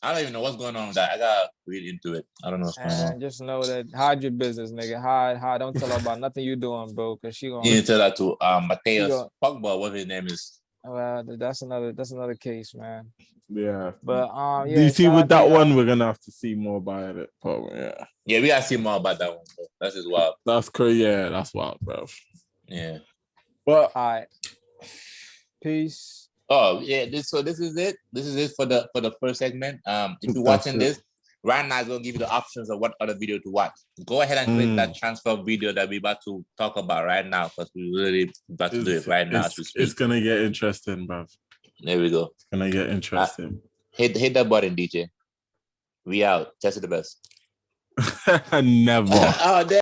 [SPEAKER 3] I don't even know what's going on with that. I gotta read into it. I don't know what's going on.
[SPEAKER 1] Just know that hide your business, nigga. Hide. Don't tell her about nothing you doing, bro. Cause she gonna.
[SPEAKER 3] You need to tell that to Mateus Pogba, what his name is.
[SPEAKER 1] Well, that's another case, man.
[SPEAKER 2] Yeah.
[SPEAKER 1] But yeah.
[SPEAKER 2] Do you see with that one, we're gonna have to see more about it. Probably, yeah.
[SPEAKER 3] Yeah, we gotta see more about that one, bro. That's just wild.
[SPEAKER 2] That's crazy. Yeah, that's wild, bro.
[SPEAKER 3] Yeah.
[SPEAKER 2] But
[SPEAKER 1] all right. Peace.
[SPEAKER 3] Oh yeah, this is it. This is it for the first segment. If you're watching this right now, it's gonna give you the options of what other video to watch. Go ahead and click that transfer video that we're about to talk about right now, because we really about to do it right now as we speak.
[SPEAKER 2] It's gonna get interesting, bruv.
[SPEAKER 3] There we go.
[SPEAKER 2] It's gonna get interesting.
[SPEAKER 3] Hit that button, DJ. We out. Chelsea the best.
[SPEAKER 2] Never.
[SPEAKER 3] Oh,